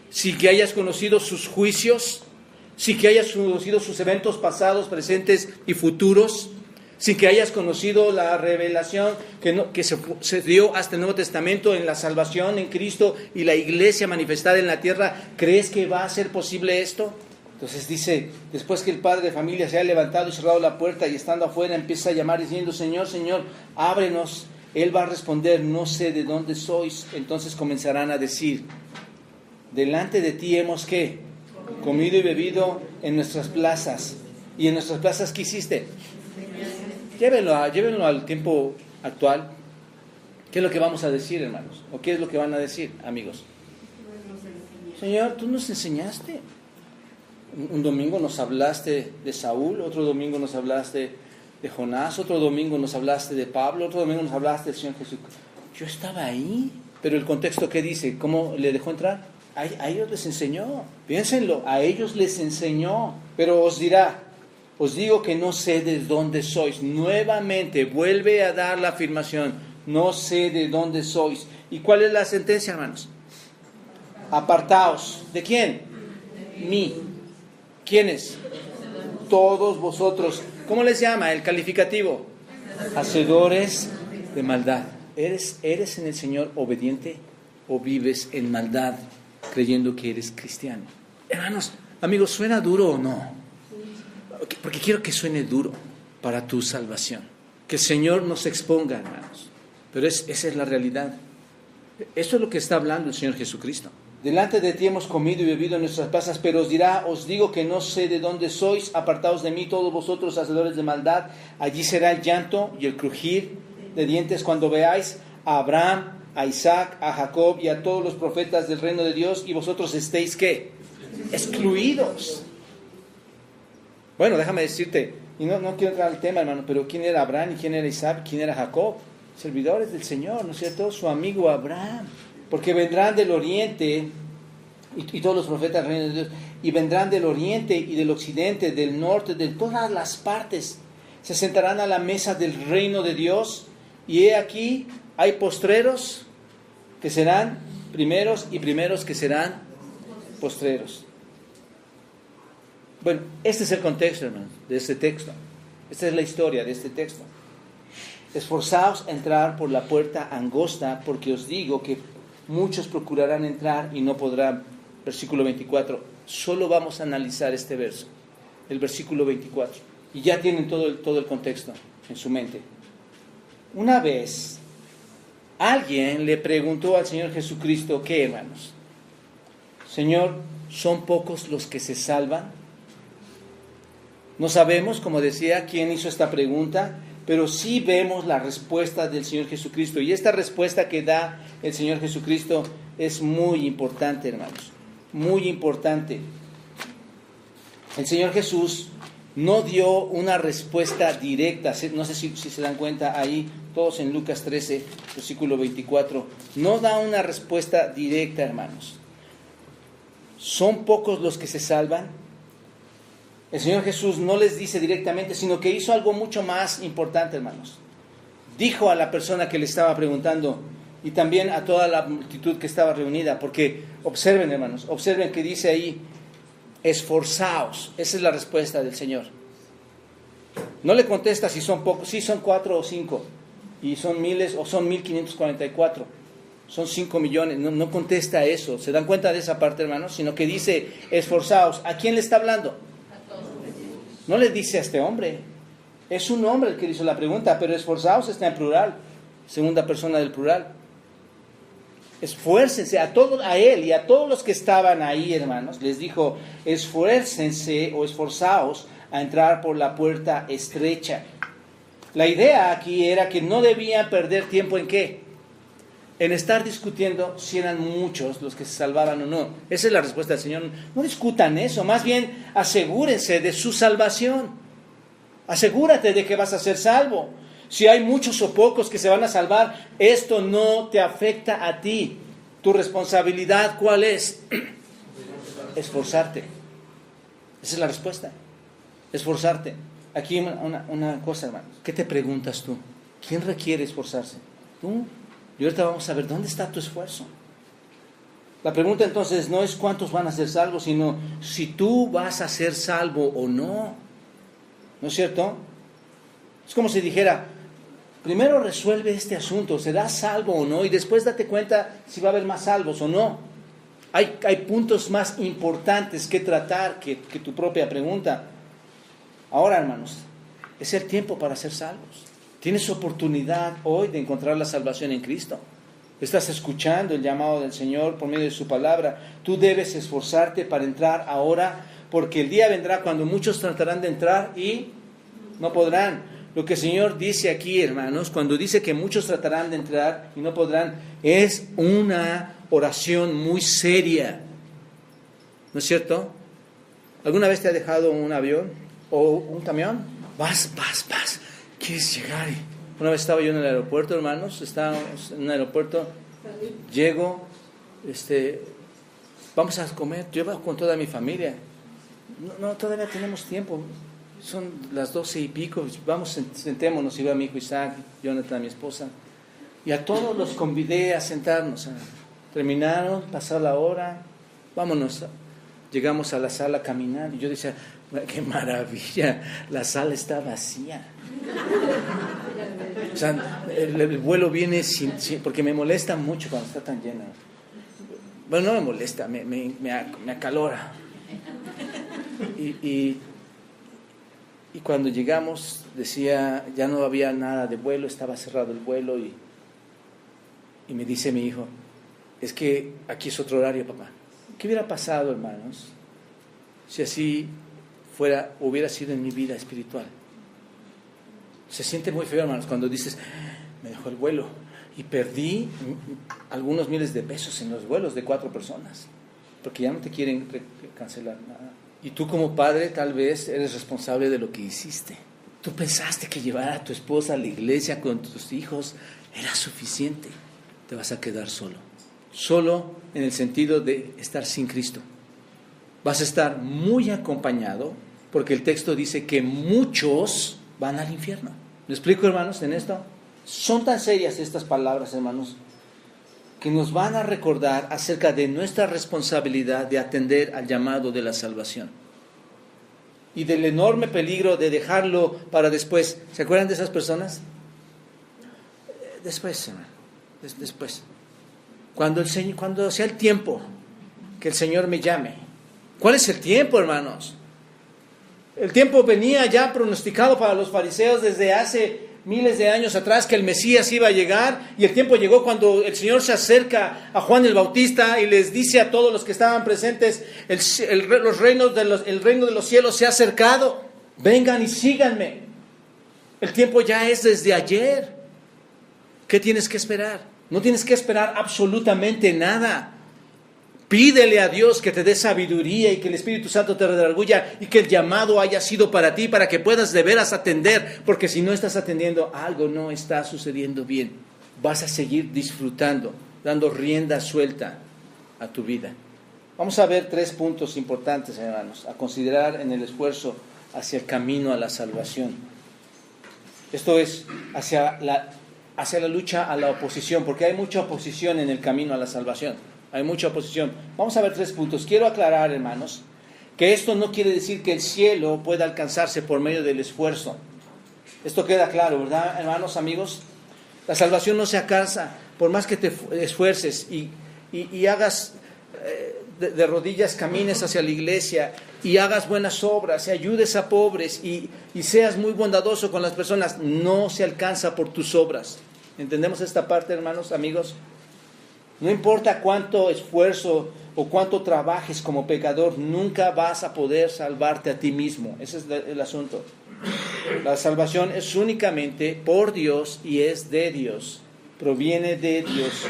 sin que hayas conocido sus juicios, sin que hayas conocido sus eventos pasados, presentes y futuros, sin que hayas conocido la revelación que se dio hasta el Nuevo Testamento en la salvación en Cristo y la iglesia manifestada en la tierra. ¿Crees que va a ser posible esto? Entonces dice, después que el padre de familia se ha levantado y cerrado la puerta y estando afuera empieza a llamar diciendo, Señor, Señor, ábrenos. Él va a responder, no sé de dónde sois. Entonces comenzarán a decir, delante de ti hemos ¿qué? Comido y bebido en nuestras plazas. ¿Y en nuestras plazas qué hiciste? Llévenlo al tiempo actual. ¿Qué es lo que vamos a decir, hermanos? ¿O qué es lo que van a decir, amigos? Señor, tú nos enseñaste. Un domingo nos hablaste de Saúl, otro domingo nos hablaste de Jonás, otro domingo nos hablaste de Pablo, otro domingo nos hablaste del Señor Jesús. Yo estaba ahí, pero el contexto ¿qué dice? ¿Cómo le dejó entrar? A ellos les enseñó, piénsenlo, a ellos les enseñó, pero os dirá, os digo que no sé de dónde sois. Nuevamente vuelve a dar la afirmación, no sé de dónde sois. ¿Y cuál es la sentencia, hermanos? Apartaos. ¿De quién? Mí. ¿Quiénes? Todos vosotros. ¿Cómo les llama el calificativo? Hacedores de maldad. ¿Eres en el Señor obediente o vives en maldad creyendo que eres cristiano? Hermanos, amigos, ¿suena duro o no? Porque quiero que suene duro para tu salvación. Que el Señor nos exponga, hermanos. Pero esa es la realidad. Eso es lo que está hablando el Señor Jesucristo. Delante de ti hemos comido y bebido en nuestras plazas, pero os dirá, os digo que no sé de dónde sois, apartaos de mí todos vosotros hacedores de maldad. Allí será el llanto y el crujir de dientes cuando veáis a Abraham, a Isaac, a Jacob y a todos los profetas del reino de Dios, y vosotros estéis ¿qué? Excluidos. Bueno, déjame decirte, y no quiero entrar al tema, hermano, pero ¿quién era Abraham y quién era Isaac? ¿Quién era Jacob? Servidores del Señor, ¿no es cierto? Su amigo Abraham. Porque vendrán del oriente, y todos los profetas del reino de Dios, y vendrán del oriente y del occidente, del norte, de todas las partes. Se sentarán a la mesa del reino de Dios, y he aquí, hay postreros que serán primeros y primeros que serán postreros. Bueno, este es el contexto, hermanos, de este texto. Esta es la historia de este texto. Esforzaos a entrar por la puerta angosta, porque os digo que muchos procurarán entrar y no podrán. Versículo 24. Solo vamos a analizar este verso, el versículo 24. Y ya tienen todo el contexto en su mente. Una vez, alguien le preguntó al Señor Jesucristo, ¿qué, hermanos? Señor, ¿son pocos los que se salvan? No sabemos, como decía, quién hizo esta pregunta, pero sí vemos la respuesta del Señor Jesucristo. Y esta respuesta que da el Señor Jesucristo es muy importante, hermanos. Muy importante. El Señor Jesús no dio una respuesta directa. No sé si se dan cuenta ahí, todos en Lucas 13, versículo 24. No da una respuesta directa, hermanos. ¿Son pocos los que se salvan? El Señor Jesús no les dice directamente, sino que hizo algo mucho más importante, hermanos. Dijo a la persona que le estaba preguntando y también a toda la multitud que estaba reunida, porque observen, hermanos, observen que dice ahí, esforzaos. Esa es la respuesta del Señor. No le contesta si son pocos, si son 4 o 5, y son miles o son 1544, son 5 millones. No contesta eso. ¿Se dan cuenta de esa parte, hermanos? Sino que dice, esforzaos. ¿A quién le está hablando? No le dice a este hombre. Es un hombre el que hizo la pregunta, pero esforzaos está en plural, segunda persona del plural. Esfuércense a él y a todos los que estaban ahí, hermanos. Les dijo, esfuércense o esforzaos a entrar por la puerta estrecha. La idea aquí era que no debían perder tiempo en ¿qué? En estar discutiendo si eran muchos los que se salvaban o no. Esa es la respuesta del Señor. No discutan eso, más bien asegúrense de su salvación. Asegúrate de que vas a ser salvo. Si hay muchos o pocos que se van a salvar, esto no te afecta a ti. Tu responsabilidad, ¿cuál es? Esforzarte. Esa es la respuesta. Esforzarte. Aquí una cosa, hermano. ¿Qué te preguntas tú? ¿Quién requiere esforzarse? ¿Tú? Y ahorita vamos a ver dónde está tu esfuerzo. La pregunta entonces no es cuántos van a ser salvos, sino si tú vas a ser salvo o no. ¿No es cierto? Es como si dijera, primero resuelve este asunto, ¿serás salvo o no? Y después date cuenta si va a haber más salvos o no. Hay puntos más importantes que tratar que tu propia pregunta. Ahora, hermanos, es el tiempo para ser salvos. Tienes oportunidad hoy de encontrar la salvación en Cristo. Estás escuchando el llamado del Señor por medio de su palabra. Tú debes esforzarte para entrar ahora, porque el día vendrá cuando muchos tratarán de entrar y no podrán. Lo que el Señor dice aquí, hermanos, cuando dice que muchos tratarán de entrar y no podrán, es una oración muy seria. ¿No es cierto? ¿Alguna vez te ha dejado un avión o un camión? Vas. ¿Quieres llegar? Una vez estaba yo en el aeropuerto, hermanos. Estábamos en un aeropuerto. Llego, vamos a comer. Yo voy con toda mi familia. No, todavía tenemos tiempo. Son las 12 y pico. Vamos, sentémonos. Iba mi hijo Isaac, Jonathan, mi esposa. Y a todos los convidé a sentarnos. Terminaron, pasó la hora. Vámonos. Llegamos a la sala a caminar. Y yo decía, qué maravilla, la sala está vacía. O sea, el vuelo viene sin, porque me molesta mucho cuando está tan lleno. Bueno, no me molesta, me acalora. Y cuando llegamos, decía, ya no había nada de vuelo, estaba cerrado el vuelo. Y me dice mi hijo, es que aquí es otro horario, papá. ¿Qué hubiera pasado, hermanos, si así hubiera sido en mi vida espiritual? Se siente muy feo, hermanos, cuando dices, me dejó el vuelo y perdí algunos miles de pesos en los vuelos de 4 personas, porque ya no te quieren cancelar nada. Y tú como padre tal vez eres responsable de lo que hiciste. Tú pensaste que llevar a tu esposa a la iglesia con tus hijos era suficiente. Te vas a quedar solo. Solo en el sentido de estar sin Cristo. Vas a estar muy acompañado, porque el texto dice que muchos van al infierno. ¿Me explico, hermanos, en esto? Son tan serias estas palabras, hermanos, que nos van a recordar acerca de nuestra responsabilidad de atender al llamado de la salvación. Y del enorme peligro de dejarlo para después. ¿Se acuerdan de esas personas? Después, hermano. Después. Cuando sea el tiempo que el Señor me llame. ¿Cuál es el tiempo, hermanos? El tiempo venía ya pronosticado para los fariseos desde hace miles de años atrás, que el Mesías iba a llegar, y el tiempo llegó cuando el Señor se acerca a Juan el Bautista y les dice a todos los que estaban presentes, el reino de los cielos se ha acercado, vengan y síganme. El tiempo ya es desde ayer. ¿Qué tienes que esperar? No tienes que esperar absolutamente nada. Pídele a Dios que te dé sabiduría y que el Espíritu Santo te redarguya y que el llamado haya sido para ti, para que puedas de veras atender, porque si no estás atendiendo, algo no está sucediendo bien. Vas a seguir disfrutando, dando rienda suelta a tu vida. Vamos a ver 3 puntos importantes, hermanos, a considerar en el esfuerzo hacia el camino a la salvación. Esto es hacia la lucha a la oposición, porque hay mucha oposición en el camino a la salvación. Hay mucha oposición. Vamos a ver 3 puntos. Quiero aclarar, hermanos, que esto no quiere decir que el cielo pueda alcanzarse por medio del esfuerzo. Esto queda claro, ¿verdad, hermanos, amigos? La salvación no se alcanza por más que te esfuerces y hagas de rodillas, camines hacia la iglesia y hagas buenas obras y ayudes a pobres y seas muy bondadoso con las personas. No se alcanza por tus obras. ¿Entendemos esta parte, hermanos, amigos? No importa cuánto esfuerzo o cuánto trabajes como pecador, nunca vas a poder salvarte a ti mismo. Ese es el asunto. La salvación es únicamente por Dios y es de Dios. Proviene de Dios.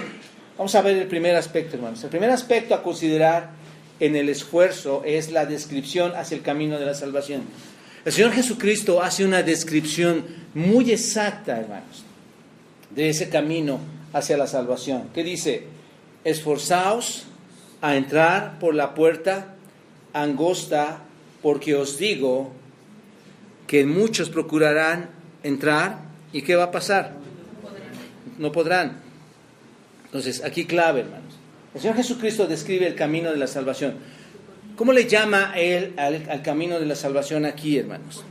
Vamos a ver el primer aspecto, hermanos. El primer aspecto a considerar en el esfuerzo es la descripción hacia el camino de la salvación. El Señor Jesucristo hace una descripción muy exacta, hermanos, de ese camino hacia la salvación. ¿Qué dice? Esforzaos a entrar por la puerta angosta, porque os digo que muchos procurarán entrar, ¿y qué va a pasar? No podrán. Entonces, aquí clave, hermanos. El Señor Jesucristo describe el camino de la salvación. ¿Cómo le llama Él al camino de la salvación aquí, hermanos?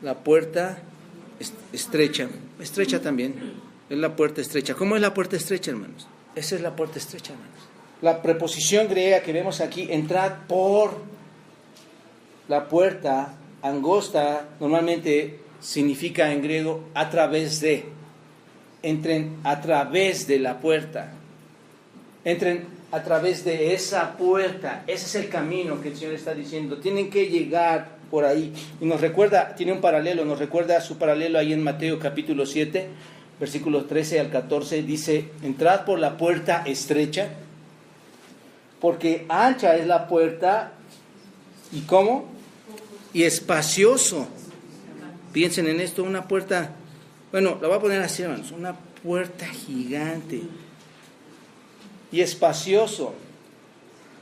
La puerta estrecha. Estrecha también. Es la puerta estrecha. ¿Cómo es la puerta estrecha, hermanos? Esa es la puerta estrecha, hermanos. La preposición griega que vemos aquí, entrad por la puerta angosta, normalmente significa en griego a través de. Entren a través de la puerta. Entren a través de esa puerta. Ese es el camino que el Señor está diciendo. Tienen que llegar por ahí. Y nos recuerda, tiene un paralelo, nos recuerda su paralelo ahí en Mateo capítulo 7, versículos 13 al 14. Dice, entrad por la puerta estrecha, porque ancha es la puerta. ¿Y cómo? Y espacioso. Piensen en esto, una puerta, bueno, la voy a poner así, hermanos, una puerta gigante y espacioso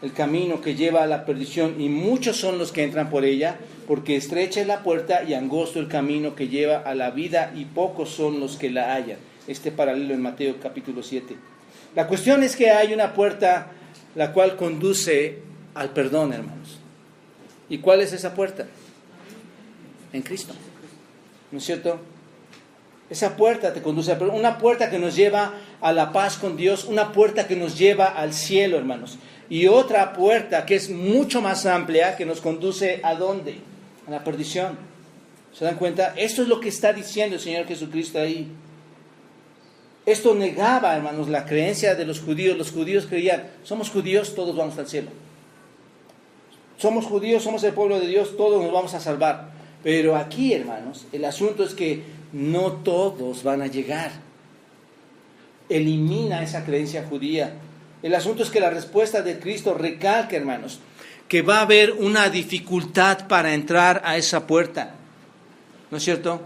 el camino que lleva a la perdición, y muchos son los que entran por ella, porque estrecha es la puerta y angosto el camino que lleva a la vida, y pocos son los que la hallan. Este paralelo en Mateo capítulo 7. La cuestión es que hay una puerta la cual conduce al perdón, hermanos. ¿Y cuál es esa puerta? En Cristo. ¿No es cierto? Esa puerta te conduce a perdón, una puerta que nos lleva a la paz con Dios, una puerta que nos lleva al cielo, hermanos. Y otra puerta que es mucho más amplia, que nos conduce ¿a dónde? A la perdición. ¿Se dan cuenta? Esto es lo que está diciendo el Señor Jesucristo ahí. Esto negaba, hermanos, la creencia de los judíos. Los judíos creían, somos judíos, todos vamos al cielo. Somos judíos, somos el pueblo de Dios, todos nos vamos a salvar. Pero aquí, hermanos, el asunto es que no todos van a llegar. Elimina esa creencia judía. El asunto es que la respuesta de Cristo recalca, hermanos, que va a haber una dificultad para entrar a esa puerta. ¿No es cierto?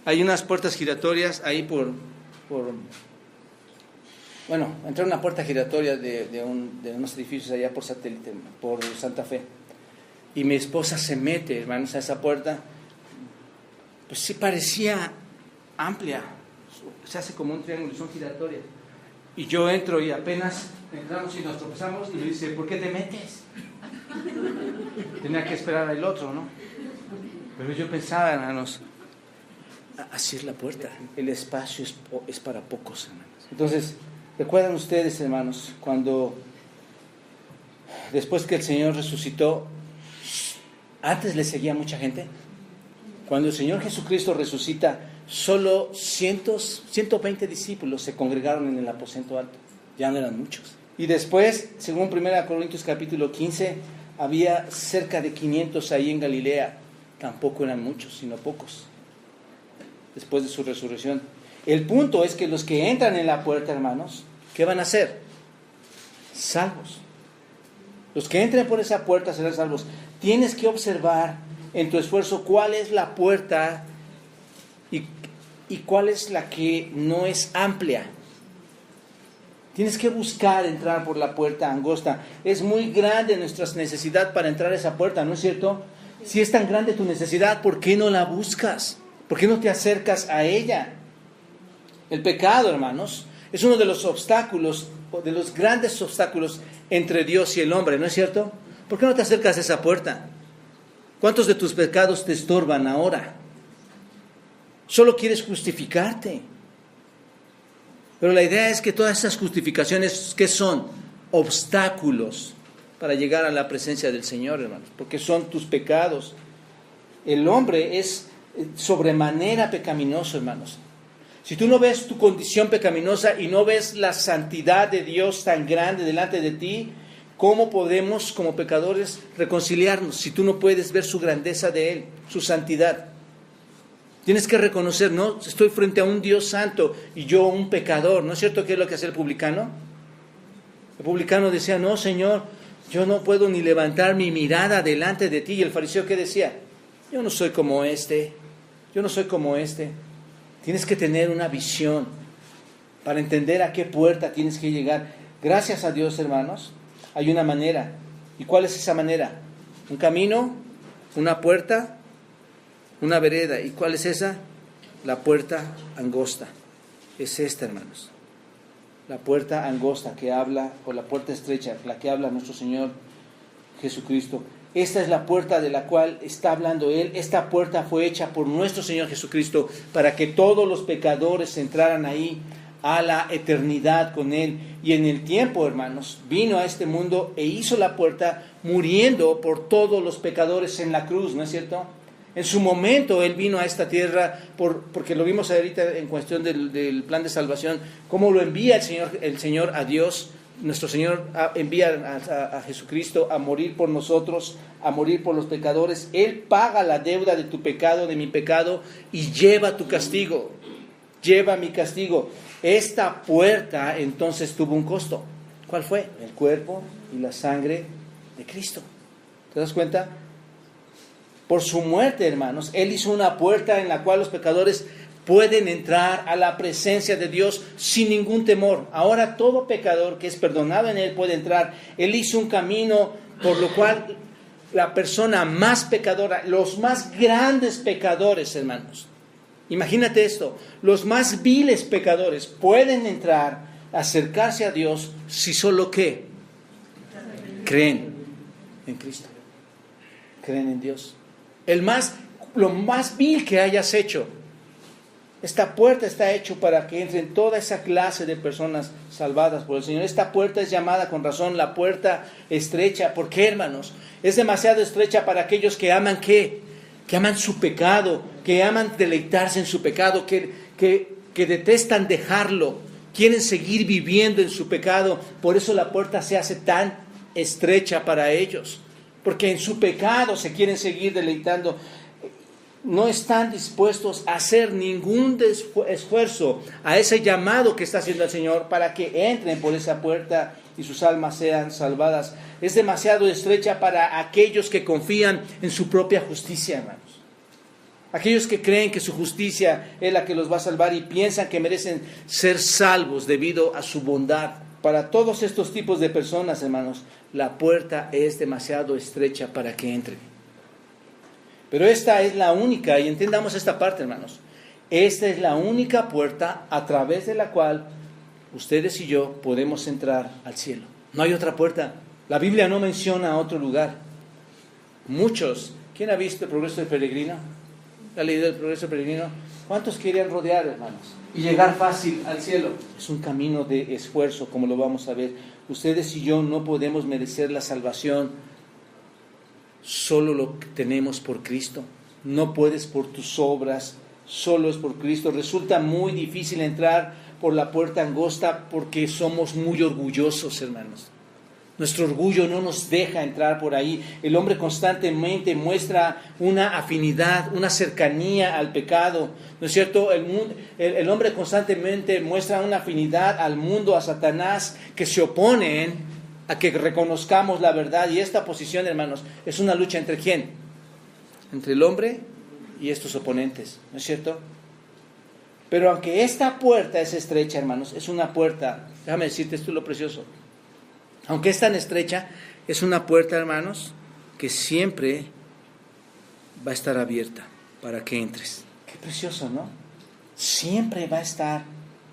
Hay unas puertas giratorias ahí entré a una puerta giratoria de unos edificios allá por satélite, por Santa Fe. Y mi esposa se mete, hermanos, a esa puerta. Pues sí parecía amplia. Se hace como un triángulo y son giratorias. Y yo entro y apenas entramos y nos tropezamos y me dice, ¿por qué te metes? Tenía que esperar al otro, ¿no? Pero yo pensaba, hermanos, así es la puerta. El espacio es para pocos, hermanos. Entonces, ¿recuerdan ustedes, hermanos, cuando después que el Señor resucitó, antes le seguía mucha gente? Cuando el Señor Jesucristo resucita, solo 120 discípulos se congregaron en el aposento alto. Ya no eran muchos. Y después, según 1 Corintios capítulo 15, había cerca de 500 ahí en Galilea. Tampoco eran muchos, sino pocos. Después de su resurrección. El punto es que los que entran en la puerta, hermanos, ¿qué van a hacer? Salvos. Los que entren por esa puerta serán salvos. Tienes que observar en tu esfuerzo cuál es la puerta y cuál es la que no es amplia. Tienes que buscar entrar por la puerta angosta. Es muy grande nuestra necesidad para entrar a esa puerta, ¿no es cierto? Si es tan grande tu necesidad, ¿por qué no la buscas? ¿Por qué no te acercas a ella? El pecado, hermanos, es uno de los obstáculos, de los grandes obstáculos entre Dios y el hombre, ¿no es cierto? ¿Por qué no te acercas a esa puerta? ¿Cuántos de tus pecados te estorban ahora? Solo quieres justificarte. Pero la idea es que todas esas justificaciones, ¿qué son? Obstáculos para llegar a la presencia del Señor, hermanos, porque son tus pecados. El hombre es sobremanera pecaminoso, hermanos. Si tú no ves tu condición pecaminosa y no ves la santidad de Dios tan grande delante de ti, ¿cómo podemos como pecadores reconciliarnos si tú no puedes ver su grandeza de Él, su santidad? Tienes que reconocer, no, estoy frente a un Dios santo y yo un pecador. ¿No es cierto que es lo que hacía el publicano? El publicano decía, no, Señor, yo no puedo ni levantar mi mirada delante de ti. Y el fariseo, ¿qué decía? Yo no soy como este, yo no soy como este. Tienes que tener una visión para entender a qué puerta tienes que llegar. Gracias a Dios, hermanos, hay una manera. ¿Y cuál es esa manera? Un camino, una puerta, una vereda. ¿Y cuál es esa? La puerta angosta. Es esta, hermanos. La puerta angosta que habla, o la puerta estrecha, la que habla nuestro Señor Jesucristo. Esta es la puerta de la cual está hablando Él. Esta puerta fue hecha por nuestro Señor Jesucristo para que todos los pecadores entraran ahí a la eternidad con Él. Y en el tiempo, hermanos, vino a este mundo e hizo la puerta, muriendo por todos los pecadores en la cruz, ¿no es cierto? En su momento Él vino a esta tierra, porque lo vimos ahorita en cuestión del plan de salvación, cómo lo envía el Señor a Dios. Nuestro Señor envía a Jesucristo a morir por nosotros, a morir por los pecadores. Él paga la deuda de tu pecado, de mi pecado, y lleva tu castigo, lleva mi castigo. Esta puerta entonces tuvo un costo. ¿Cuál fue? El cuerpo y la sangre de Cristo. ¿Te das cuenta? Por su muerte, hermanos, Él hizo una puerta en la cual los pecadores pueden entrar a la presencia de Dios sin ningún temor. Ahora todo pecador que es perdonado en Él puede entrar. Él hizo un camino por lo cual la persona más pecadora, los más grandes pecadores, hermanos, imagínate esto, los más viles pecadores pueden entrar, acercarse a Dios si solo ¿qué? Creen en Cristo, creen en Dios. Lo más vil que hayas hecho, esta puerta está hecha para que entren toda esa clase de personas salvadas por el Señor. Esta puerta es llamada con razón la puerta estrecha. ¿Por qué, hermanos? Es demasiado estrecha para aquellos que aman ¿qué? Que aman su pecado, que aman deleitarse en su pecado, que detestan dejarlo, quieren seguir viviendo en su pecado. Por eso la puerta se hace tan estrecha para ellos, porque en su pecado se quieren seguir deleitando. No están dispuestos a hacer ningún esfuerzo a ese llamado que está haciendo el Señor para que entren por esa puerta y sus almas sean salvadas. Es demasiado estrecha para aquellos que confían en su propia justicia, hermanos. Aquellos que creen que su justicia es la que los va a salvar y piensan que merecen ser salvos debido a su bondad. Para todos estos tipos de personas, hermanos, la puerta es demasiado estrecha para que entren. Pero esta es la única, y entendamos esta parte, hermanos, esta es la única puerta a través de la cual ustedes y yo podemos entrar al cielo. No hay otra puerta. La Biblia no menciona otro lugar. Muchos, ¿quién ha visto el Progreso del Peregrino? ¿Ha leído el Progreso del Peregrino? ¿Cuántos querían rodear, hermanos, y llegar fácil al cielo? Es un camino de esfuerzo, como lo vamos a ver. Ustedes y yo no podemos merecer la salvación. Solo lo tenemos por Cristo. No puedes por tus obras, solo es por Cristo. Resulta muy difícil entrar por la puerta angosta porque somos muy orgullosos, hermanos. Nuestro orgullo no nos deja entrar por ahí. El hombre constantemente muestra una afinidad, una cercanía al pecado, ¿no es cierto? El hombre constantemente muestra una afinidad al mundo, a Satanás, que se oponen a que reconozcamos la verdad. Y esta posición, hermanos, es una lucha entre ¿quién? Entre el hombre y estos oponentes, ¿no es cierto? Pero aunque esta puerta es estrecha, hermanos, es una puerta, déjame decirte, esto es lo precioso. Aunque es tan estrecha, es una puerta, hermanos, que siempre va a estar abierta para que entres. Qué precioso, ¿no? Siempre va a estar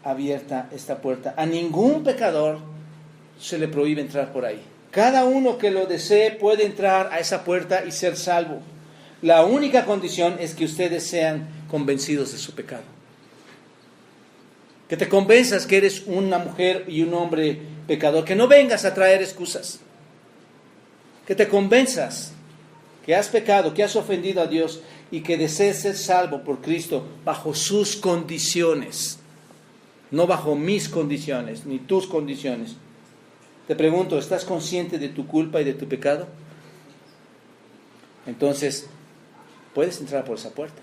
abierta esta puerta. A ningún pecador se le prohíbe entrar por ahí. Cada uno que lo desee puede entrar a esa puerta y ser salvo. La única condición es que ustedes sean convencidos de su pecado. Que te convenzas que eres una mujer y un hombre pecador. Que no vengas a traer excusas. Que te convenzas que has pecado, que has ofendido a Dios y que desees ser salvo por Cristo bajo sus condiciones. No bajo mis condiciones, ni tus condiciones. Te pregunto, ¿estás consciente de tu culpa y de tu pecado? Entonces, puedes entrar por esa puerta.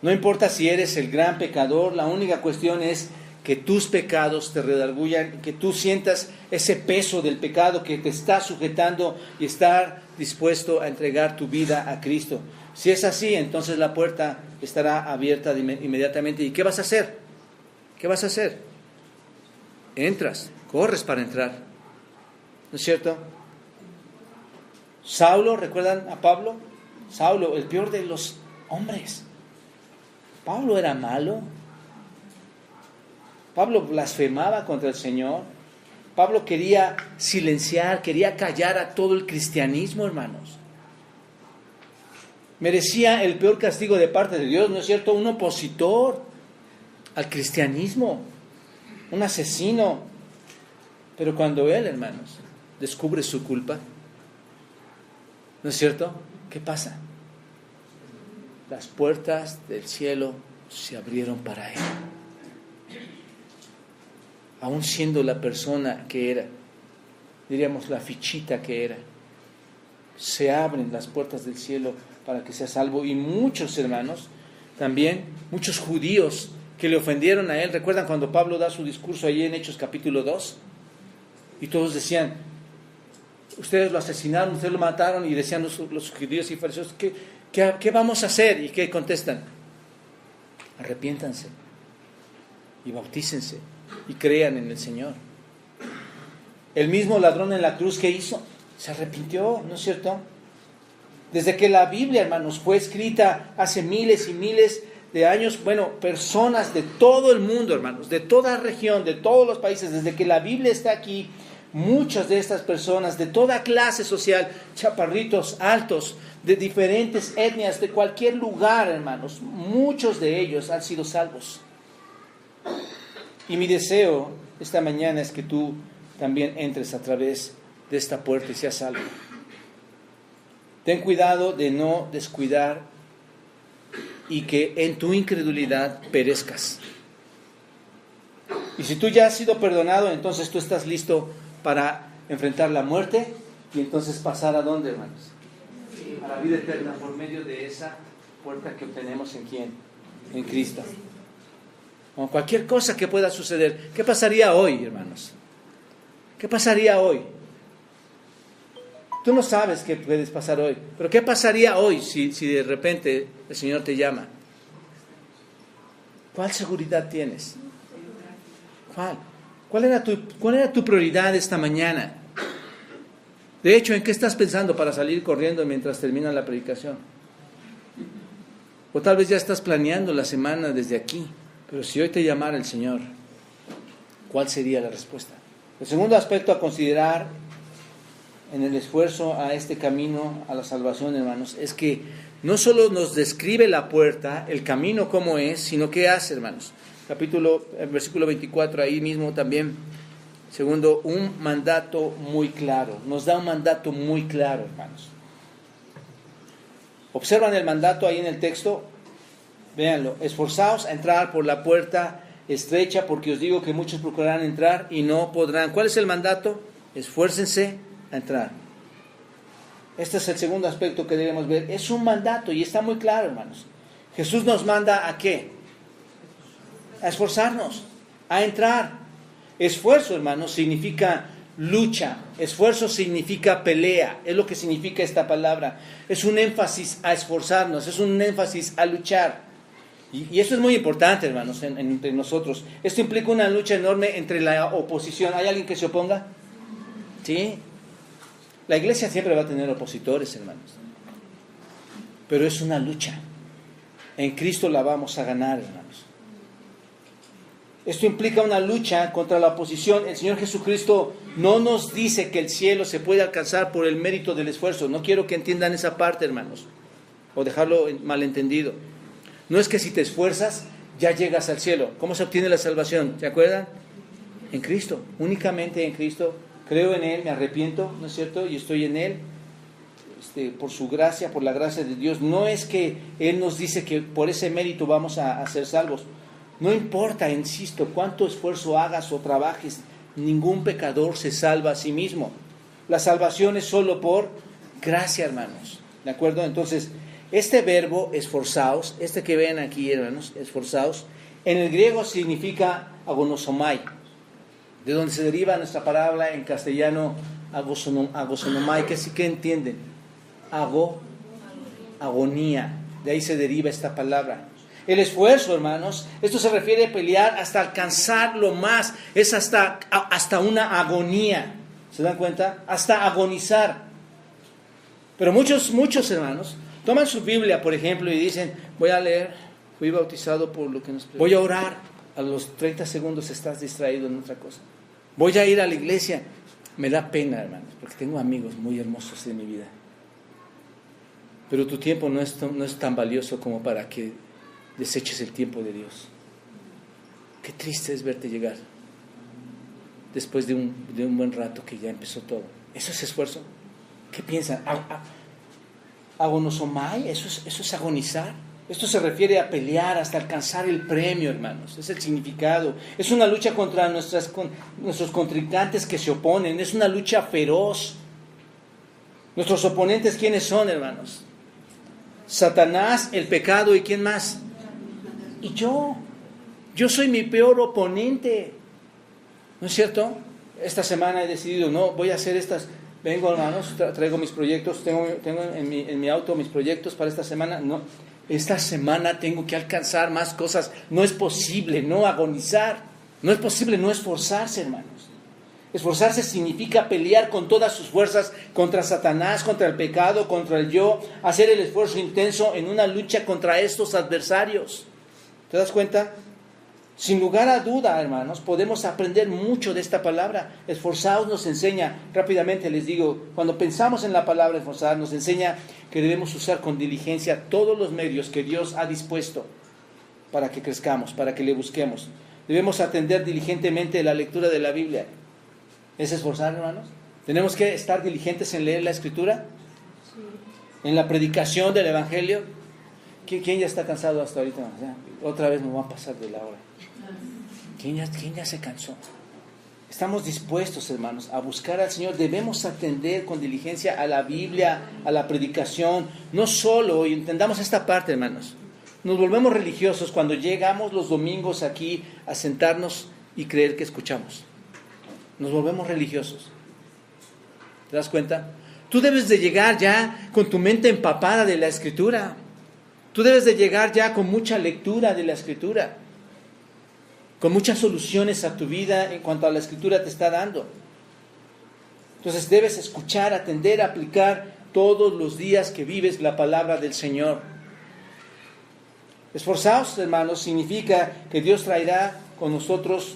No importa si eres el gran pecador, la única cuestión es que tus pecados te redargullan, que tú sientas ese peso del pecado que te está sujetando y estar dispuesto a entregar tu vida a Cristo. Si es así, entonces la puerta estará abierta inmediatamente. ¿Y qué vas a hacer? ¿Qué vas a hacer? Entras. Corres para entrar, ¿no es cierto? Saulo, ¿recuerdan a Pablo? Saulo, el peor de los hombres. Pablo era malo. Pablo blasfemaba contra el Señor. Pablo quería silenciar, quería callar a todo el cristianismo, hermanos. Merecía el peor castigo de parte de Dios, ¿no es cierto? Un opositor al cristianismo, un asesino. Pero cuando él, hermanos, descubre su culpa, ¿no es cierto? ¿Qué pasa? Las puertas del cielo se abrieron para él. Aún siendo la persona que era, diríamos la fichita que era, se abren las puertas del cielo para que sea salvo. Y muchos hermanos, también muchos judíos que le ofendieron a él. ¿Recuerdan cuando Pablo da su discurso allí en Hechos capítulo 2? Y todos decían, ustedes lo asesinaron, ustedes lo mataron. Y decían los judíos y fariseos, ¿qué vamos a hacer? ¿Y qué contestan? Arrepiéntanse y bautícense y crean en el Señor. El mismo ladrón en la cruz, ¿qué hizo? Se arrepintió, ¿no es cierto? Desde que la Biblia, hermanos, fue escrita hace miles y miles de años, bueno, personas de todo el mundo, hermanos, de toda región, de todos los países, desde que la Biblia está aquí, muchas de estas personas de toda clase social, chaparritos, altos, de diferentes etnias, de cualquier lugar, hermanos, muchos de ellos han sido salvos. Y mi deseo esta mañana es que tú también entres a través de esta puerta y seas salvo. Ten cuidado de no descuidar y que en tu incredulidad perezcas. Y si tú ya has sido perdonado, entonces tú estás listo para enfrentar la muerte y entonces pasar ¿a dónde, hermanos? A la vida eterna por medio de esa puerta que obtenemos en ¿quién? En Cristo. O cualquier cosa que pueda suceder. ¿Qué pasaría hoy, hermanos? ¿Qué pasaría hoy? Tú no sabes qué puedes pasar hoy, pero ¿qué pasaría hoy si de repente el Señor te llama? ¿Cuál seguridad tienes? ¿Cuál era tu prioridad esta mañana? De hecho, ¿en qué estás pensando para salir corriendo mientras termina la predicación? O tal vez ya estás planeando la semana desde aquí, pero si hoy te llamara el Señor, ¿cuál sería la respuesta? El segundo aspecto a considerar en el esfuerzo a este camino a la salvación, hermanos, es que no solo nos describe la puerta, el camino cómo es, sino qué hace, hermanos. Versículo 24, ahí mismo también, segundo, un mandato muy claro. Nos da un mandato muy claro, hermanos. Observan el mandato ahí en el texto, véanlo. Esforzaos a entrar por la puerta estrecha, porque os digo que muchos procurarán entrar y no podrán. ¿Cuál es el mandato? Esfuércense a entrar. Este es el segundo aspecto que debemos ver. Es un mandato y está muy claro, hermanos. Jesús nos manda ¿a qué? A esforzarnos, a entrar. Esfuerzo, hermanos, significa lucha. Esfuerzo significa pelea. Es lo que significa esta palabra. Es un énfasis a esforzarnos, es un énfasis a luchar. Y esto es muy importante, hermanos, entre nosotros. Esto implica una lucha enorme entre la oposición. ¿Hay alguien que se oponga? ¿Sí? La iglesia siempre va a tener opositores, hermanos. Pero es una lucha. En Cristo la vamos a ganar, hermanos. Esto implica una lucha contra la oposición. El Señor Jesucristo no nos dice que el cielo se puede alcanzar por el mérito del esfuerzo. No quiero que entiendan esa parte, hermanos, o dejarlo malentendido. No es que si te esfuerzas, ya llegas al cielo. ¿Cómo se obtiene la salvación? ¿Se acuerdan? En Cristo, únicamente en Cristo. Creo en Él, me arrepiento, ¿no es cierto? Y estoy en Él, por su gracia, por la gracia de Dios. No es que Él nos dice que por ese mérito vamos a ser salvos. No importa, insisto, cuánto esfuerzo hagas o trabajes, ningún pecador se salva a sí mismo. La salvación es solo por gracia, hermanos. ¿De acuerdo? Entonces, este verbo, esforzaos, este que ven aquí, hermanos, esforzaos, en el griego significa agonosomai, de donde se deriva nuestra palabra en castellano agosonomai, ¿qué entienden? Agonía, de ahí se deriva esta palabra. El esfuerzo, hermanos, esto se refiere a pelear hasta alcanzar lo más, es hasta una agonía, ¿se dan cuenta? Hasta agonizar. Pero muchos hermanos toman su Biblia, por ejemplo, y dicen, voy a leer, fui bautizado por lo que nos... Voy a orar, a los 30 segundos estás distraído en otra cosa. Voy a ir a la iglesia. Me da pena, hermanos, porque tengo amigos muy hermosos en mi vida. Pero tu tiempo no es tan valioso como para que deseches el tiempo de Dios. Qué triste es verte llegar después de un buen rato que ya empezó todo. ¿Eso es esfuerzo? ¿Qué piensan? ¿Agonosomai? ¿Eso es agonizar? Esto se refiere a pelear hasta alcanzar el premio, hermanos. Es el significado. Es una lucha contra nuestros contrincantes que se oponen. Es una lucha feroz. Nuestros oponentes, ¿quiénes son, hermanos? Satanás, el pecado, ¿y quién más? Y yo. Yo soy mi peor oponente. ¿No es cierto? Esta semana he decidido, no, voy a hacer estas... Vengo, hermanos, traigo mis proyectos, tengo en mi auto mis proyectos para esta semana. No, esta semana tengo que alcanzar más cosas. No es posible no agonizar. No es posible no esforzarse, hermanos. Esforzarse significa pelear con todas sus fuerzas contra Satanás, contra el pecado, contra el yo. Hacer el esfuerzo intenso en una lucha contra estos adversarios. ¿Te das cuenta? Sin lugar a duda, hermanos, podemos aprender mucho de esta palabra. Esforzados nos enseña, rápidamente les digo, cuando pensamos en la palabra esforzar, nos enseña que debemos usar con diligencia todos los medios que Dios ha dispuesto para que crezcamos, para que le busquemos. Debemos atender diligentemente la lectura de la Biblia. ¿Es esforzar, hermanos? ¿Tenemos que estar diligentes en leer la Escritura? Sí. ¿En la predicación del Evangelio? ¿Quién ya está cansado hasta ahorita? Otra vez me va a pasar de la hora. ¿Quién ya se cansó? Estamos dispuestos, hermanos, a buscar al Señor. Debemos atender con diligencia a la Biblia, a la predicación. No solo, y entendamos esta parte, hermanos, nos volvemos religiosos cuando llegamos los domingos aquí a sentarnos y creer que escuchamos. Nos volvemos religiosos. ¿Te das cuenta? Tú debes de llegar ya con tu mente empapada de la Escritura. Tú debes de llegar ya con mucha lectura de la Escritura, con muchas soluciones a tu vida en cuanto a la Escritura te está dando. Entonces debes escuchar, atender, aplicar todos los días que vives la palabra del Señor. Esforzaos, hermanos, significa que Dios traerá con nosotros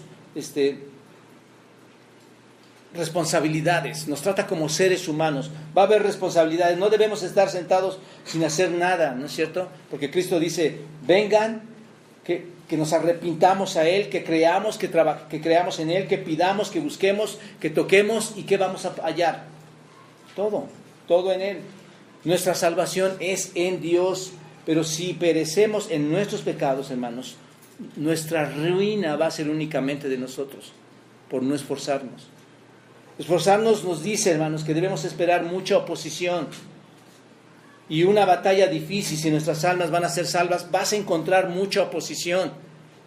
responsabilidades. Nos trata como seres humanos. Va a haber responsabilidades. No debemos estar sentados sin hacer nada, ¿no es cierto? Porque Cristo dice, vengan, que nos arrepintamos a Él, que creamos, que creamos en Él, que pidamos, que busquemos, que toquemos y que vamos a hallar. Todo en Él. Nuestra salvación es en Dios, pero si perecemos en nuestros pecados, hermanos, nuestra ruina va a ser únicamente de nosotros, por no esforzarnos. Esforzarnos nos dice, hermanos, que debemos esperar mucha oposición y una batalla difícil. Si nuestras almas van a ser salvas, vas a encontrar mucha oposición,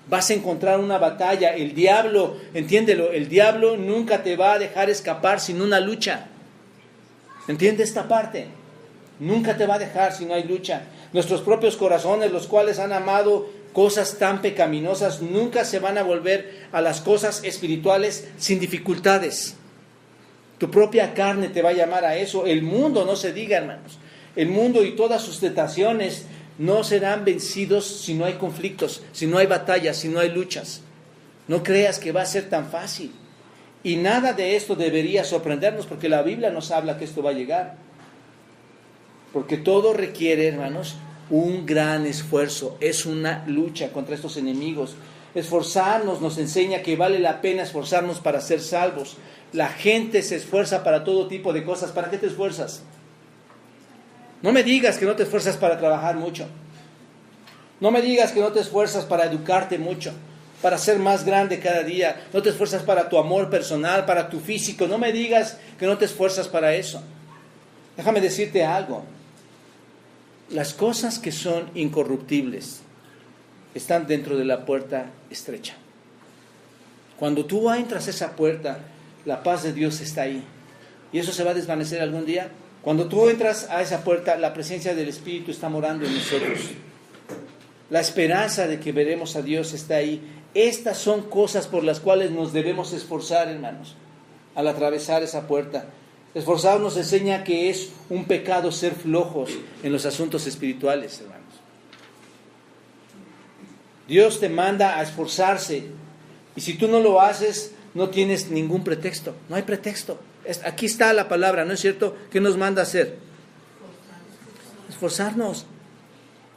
vas a encontrar una batalla. El diablo, entiéndelo, el diablo nunca te va a dejar escapar sin una lucha. ¿Entiende esta parte? Nunca te va a dejar si no hay lucha. Nuestros propios corazones, los cuales han amado cosas tan pecaminosas, nunca se van a volver a las cosas espirituales sin dificultades. Tu propia carne te va a llamar a eso. El mundo, no se diga, hermanos. El mundo y todas sus tentaciones no serán vencidos si no hay conflictos, si no hay batallas, si no hay luchas. No creas que va a ser tan fácil. Y nada de esto debería sorprendernos, porque la Biblia nos habla que esto va a llegar. Porque todo requiere, hermanos, un gran esfuerzo. Es una lucha contra estos enemigos. Esforzarnos nos enseña que vale la pena esforzarnos para ser salvos. La gente se esfuerza para todo tipo de cosas. ¿Para qué te esfuerzas? No me digas que no te esfuerzas para trabajar mucho. No me digas que no te esfuerzas para educarte mucho, para ser más grande cada día. No te esfuerzas para tu amor personal, para tu físico. No me digas que no te esfuerzas para eso. Déjame decirte algo. Las cosas que son incorruptibles están dentro de la puerta estrecha. Cuando tú entras a esa puerta, la paz de Dios está ahí. ¿Y eso se va a desvanecer algún día? Cuando tú entras a esa puerta, la presencia del Espíritu está morando en nosotros. La esperanza de que veremos a Dios está ahí. Estas son cosas por las cuales nos debemos esforzar, hermanos, al atravesar esa puerta. Esforzarnos nos enseña que es un pecado ser flojos en los asuntos espirituales, hermanos. Dios te manda a esforzarse. Y si tú no lo haces, no tienes ningún pretexto. No hay pretexto. Aquí está la palabra, ¿no es cierto? ¿Qué nos manda a hacer? Esforzarnos.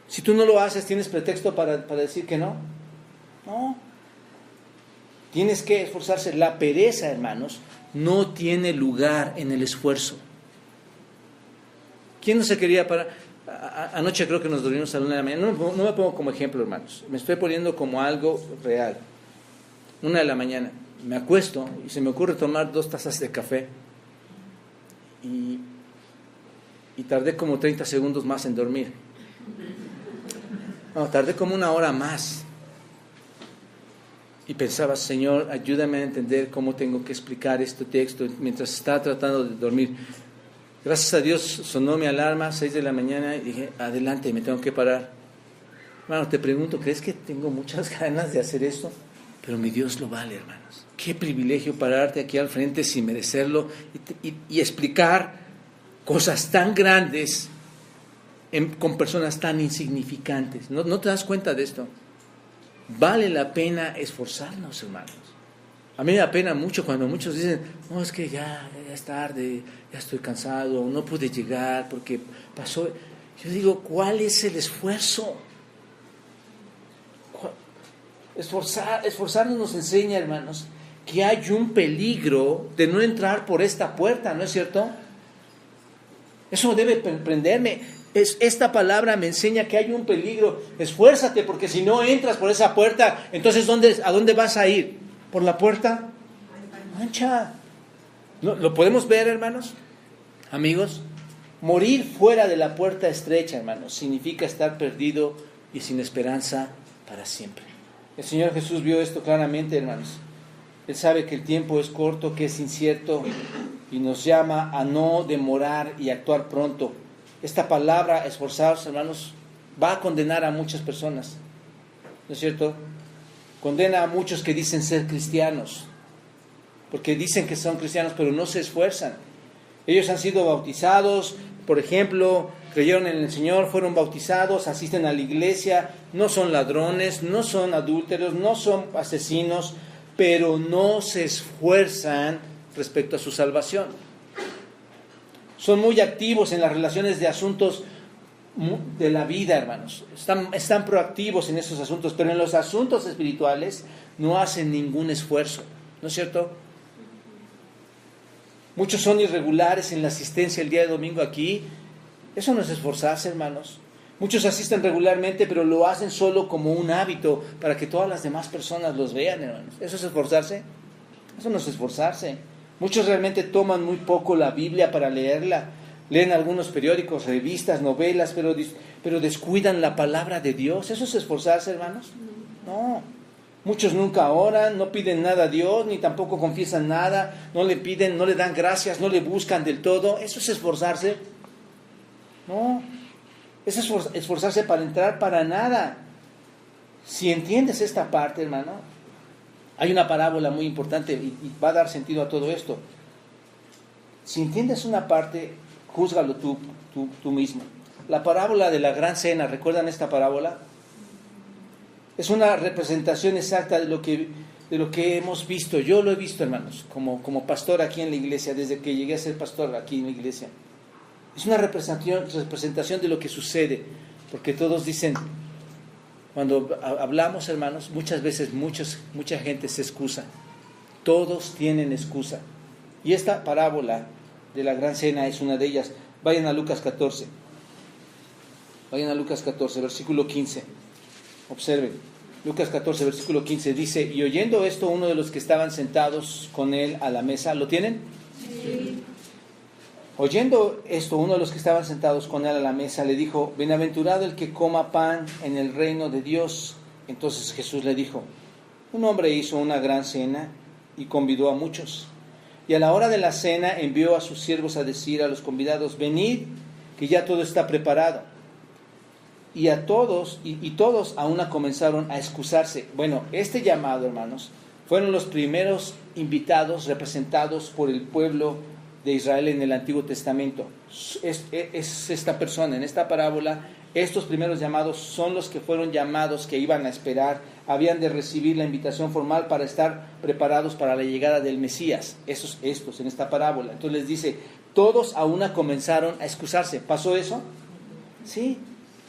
Si tú no lo haces, ¿tienes pretexto para decir que no? No. Tienes que esforzarse. La pereza, hermanos, no tiene lugar en el esfuerzo. ¿Quién no se quería parar? Anoche creo que nos dormimos a la 1 de la mañana. No me pongo como ejemplo, hermanos. Me estoy poniendo como algo real. 1 de la mañana. Me acuesto y se me ocurre tomar 2 tazas de café. Y tardé como 30 segundos más en dormir. No, tardé como 1 hora más. Y pensaba, Señor, ayúdame a entender cómo tengo que explicar este texto mientras estaba tratando de dormir. Gracias a Dios sonó mi alarma, 6 de la mañana, y dije, adelante, me tengo que parar. Hermano, te pregunto, ¿crees que tengo muchas ganas de hacer esto? Pero mi Dios lo vale, hermanos. Qué privilegio pararte aquí al frente sin merecerlo y explicar cosas tan grandes con personas tan insignificantes. ¿No te das cuenta de esto? Vale la pena esforzarnos, hermanos. A mí me da pena mucho cuando muchos dicen, no, es que ya es tarde, ya estoy cansado, no pude llegar porque pasó. Yo digo, ¿cuál es el esfuerzo? Esforzarnos nos enseña, hermanos, que hay un peligro de no entrar por esta puerta, ¿no es cierto? Eso debe prenderme. Esta palabra me enseña que hay un peligro. Esfuérzate, porque si no entras por esa puerta, entonces ¿a dónde vas a ir? ¿Por la puerta ancha? ¿Lo podemos ver, hermanos? Amigos, morir fuera de la puerta estrecha, hermanos, significa estar perdido y sin esperanza para siempre. El Señor Jesús vio esto claramente, hermanos. Él sabe que el tiempo es corto, que es incierto, y nos llama a no demorar y actuar pronto. Esta palabra, esforzarse, hermanos, va a condenar a muchas personas, ¿no es cierto? Condena a muchos que dicen ser cristianos, porque dicen que son cristianos, pero no se esfuerzan. Ellos han sido bautizados, por ejemplo, creyeron en el Señor, fueron bautizados, asisten a la iglesia, no son ladrones, no son adúlteros, no son asesinos, pero no se esfuerzan respecto a su salvación. Son muy activos en las relaciones de asuntos de la vida, hermanos. Están proactivos en esos asuntos, pero en los asuntos espirituales no hacen ningún esfuerzo, ¿no es cierto? Muchos son irregulares en la asistencia el día de domingo aquí. Eso no es esforzarse, hermanos. Muchos asisten regularmente, pero lo hacen solo como un hábito para que todas las demás personas los vean, hermanos. ¿Eso es esforzarse? Eso no es esforzarse. Muchos realmente toman muy poco la Biblia para leerla. Leen algunos periódicos, revistas, novelas, pero descuidan la palabra de Dios. ¿Eso es esforzarse, hermanos? No. Muchos nunca oran, no piden nada a Dios, ni tampoco confiesan nada, no le piden, no le dan gracias, no le buscan del todo. ¿Eso es esforzarse? No. Es esforzarse para entrar para nada. Si entiendes esta parte, hermano, hay una parábola muy importante y va a dar sentido a todo esto. Si entiendes una parte, júzgalo tú mismo. La parábola de la gran cena, ¿recuerdan esta parábola? Es una representación exacta de lo que hemos visto. Yo lo he visto, hermanos, como pastor aquí en la iglesia, desde que llegué a ser pastor aquí en la iglesia. Es una representación de lo que sucede, porque todos dicen, cuando hablamos, hermanos, muchas veces mucha gente se excusa. Todos tienen excusa. Y esta parábola de la gran cena es una de ellas. Vayan a Lucas 14. Vayan a Lucas 14, versículo 15. Observen. Lucas 14, versículo 15 dice, y oyendo esto, uno de los que estaban sentados con él a la mesa, ¿lo tienen? Sí. Oyendo esto, uno de los que estaban sentados con él a la mesa le dijo, bienaventurado el que coma pan en el reino de Dios. Entonces Jesús le dijo, un hombre hizo una gran cena y convidó a muchos. Y a la hora de la cena envió a sus siervos a decir a los convidados, venid, que ya todo está preparado. Y todos a una comenzaron a excusarse. Bueno, este llamado, hermanos, fueron los primeros invitados representados por el pueblo de Israel en el Antiguo Testamento. Es esta persona, en esta parábola, estos primeros llamados son los que fueron llamados, que iban a esperar, habían de recibir la invitación formal para estar preparados para la llegada del Mesías. Estos en esta parábola. Entonces les dice, todos a una comenzaron a excusarse. ¿Pasó eso? Sí,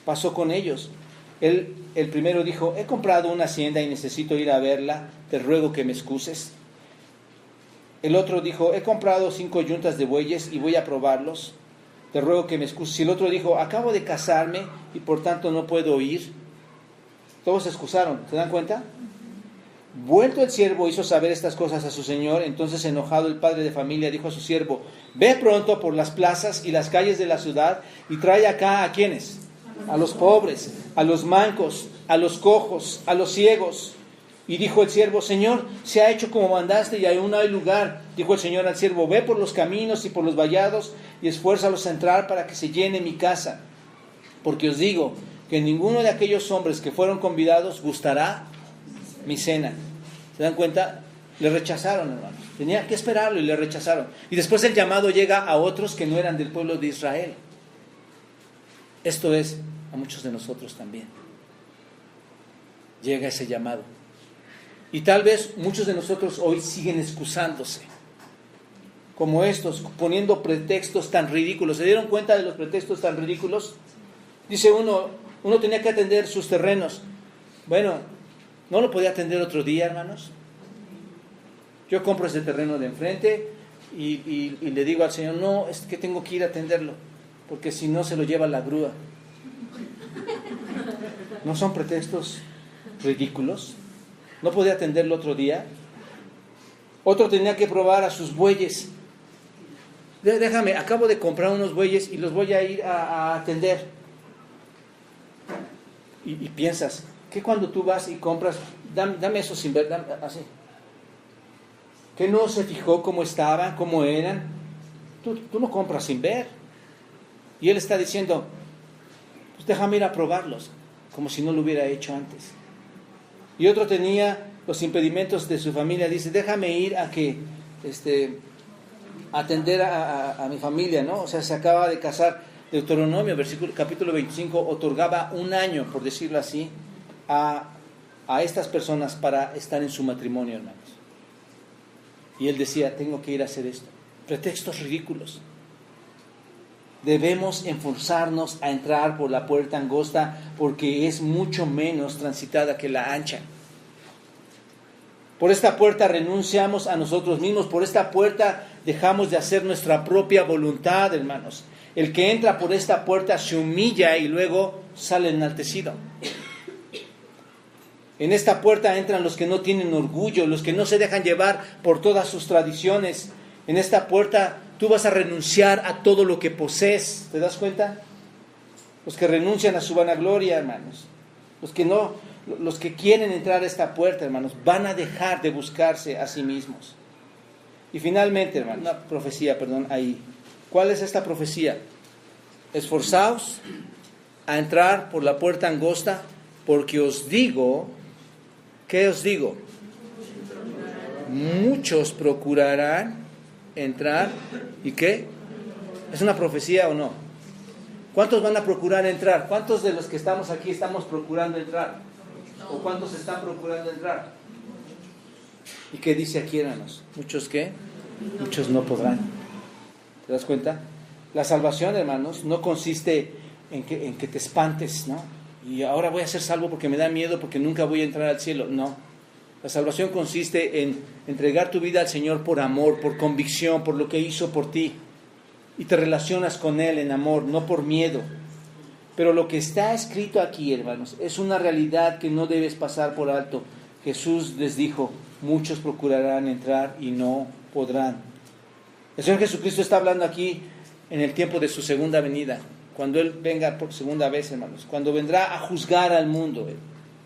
pasó con ellos. El primero dijo: he comprado una hacienda y necesito ir a verla, te ruego que me excuses. El otro dijo: he comprado 5 yuntas de bueyes y voy a probarlos, te ruego que me excuses. Y el otro dijo: acabo de casarme y por tanto no puedo ir. Todos se excusaron, ¿se dan cuenta? Vuelto el siervo hizo saber estas cosas a su señor. Entonces, enojado, el padre de familia dijo a su siervo: ve pronto por las plazas y las calles de la ciudad y trae acá ¿a quiénes? A los pobres, a los mancos, a los cojos, a los ciegos. Y dijo el siervo: Señor, se ha hecho como mandaste y aún hay lugar. Dijo el Señor al siervo: ve por los caminos y por los vallados y esfuérzalos a entrar para que se llene mi casa. Porque os digo que ninguno de aquellos hombres que fueron convidados gustará mi cena. ¿Se dan cuenta? Le rechazaron, hermanos. Tenía que esperarlo y le rechazaron. Y después el llamado llega a otros que no eran del pueblo de Israel. Esto es a muchos de nosotros también. Llega ese llamado. Y tal vez muchos de nosotros hoy siguen excusándose, como estos, poniendo pretextos tan ridículos. ¿Se dieron cuenta de los pretextos tan ridículos? Dice uno tenía que atender sus terrenos. Bueno, ¿no lo podía atender otro día, hermanos? Yo compro ese terreno de enfrente y le digo al Señor: no, es que tengo que ir a atenderlo, porque si no se lo lleva la grúa. ¿No son pretextos ridículos? ¿No podía atenderlo otro día? Otro tenía que probar a sus bueyes. Déjame, acabo de comprar unos bueyes y los voy a ir a atender. Y piensas que cuando tú vas y compras, dame eso sin ver, así. Que no se fijó cómo estaban, cómo eran. Tú no compras sin ver. Y él está diciendo: pues déjame ir a probarlos, como si no lo hubiera hecho antes. Y otro tenía los impedimentos de su familia. Dice: déjame ir a que atender a mi familia, ¿no? O sea, se acaba de casar. Deuteronomio, capítulo 25, otorgaba 1 año, por decirlo así, a estas personas para estar en su matrimonio, hermanos. Y él decía: tengo que ir a hacer esto. Pretextos ridículos. Debemos esforzarnos a entrar por la puerta angosta, porque es mucho menos transitada que la ancha. Por esta puerta renunciamos a nosotros mismos. Por esta puerta dejamos de hacer nuestra propia voluntad, hermanos. El que entra por esta puerta se humilla y luego sale enaltecido. En esta puerta entran los que no tienen orgullo, los que no se dejan llevar por todas sus tradiciones. En esta puerta tú vas a renunciar a todo lo que posees. ¿Te das cuenta? Los que renuncian a su vanagloria, hermanos. Los que quieren entrar a esta puerta, hermanos, van a dejar de buscarse a sí mismos. Y finalmente, hermanos, una profecía, ahí. ¿Cuál es esta profecía? Esforzaos a entrar por la puerta angosta, porque os digo, ¿qué os digo? Muchos procurarán entrar, ¿y qué? ¿Es una profecía o no? ¿Cuántos van a procurar entrar? ¿Cuántos de los que estamos aquí estamos procurando entrar? ¿O cuántos están procurando entrar? ¿Y qué dice aquí, hermanos? ¿Muchos qué? Muchos no podrán. ¿Te das cuenta? La salvación, hermanos, no consiste en que te espantes, ¿no? Y ahora voy a ser salvo porque me da miedo, porque nunca voy a entrar al cielo. No. La salvación consiste en entregar tu vida al Señor por amor, por convicción, por lo que hizo por ti. Y te relacionas con Él en amor, no por miedo. Pero lo que está escrito aquí, hermanos, es una realidad que no debes pasar por alto. Jesús les dijo: muchos procurarán entrar y no podrán. El Señor Jesucristo está hablando aquí en el tiempo de su segunda venida, cuando Él venga por segunda vez, hermanos, cuando vendrá a juzgar al mundo.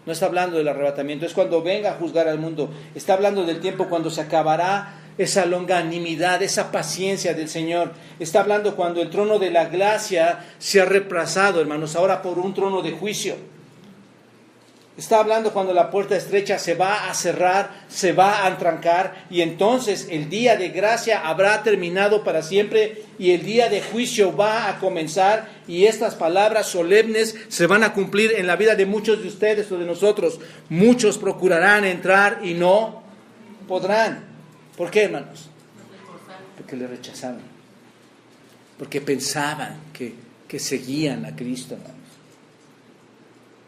No está hablando del arrebatamiento, es cuando venga a juzgar al mundo. Está hablando del tiempo cuando se acabará esa longanimidad, esa paciencia del Señor. Está hablando cuando el trono de la gracia se ha reemplazado, hermanos, ahora por un trono de juicio. Está hablando cuando la puerta estrecha se va a cerrar, se va a entrancar, y entonces el día de gracia habrá terminado para siempre y el día de juicio va a comenzar, y estas palabras solemnes se van a cumplir en la vida de muchos de ustedes o de nosotros. Muchos procurarán entrar y no podrán. ¿Por qué, hermanos? Porque le rechazaron. Porque pensaban que seguían a Cristo, hermanos.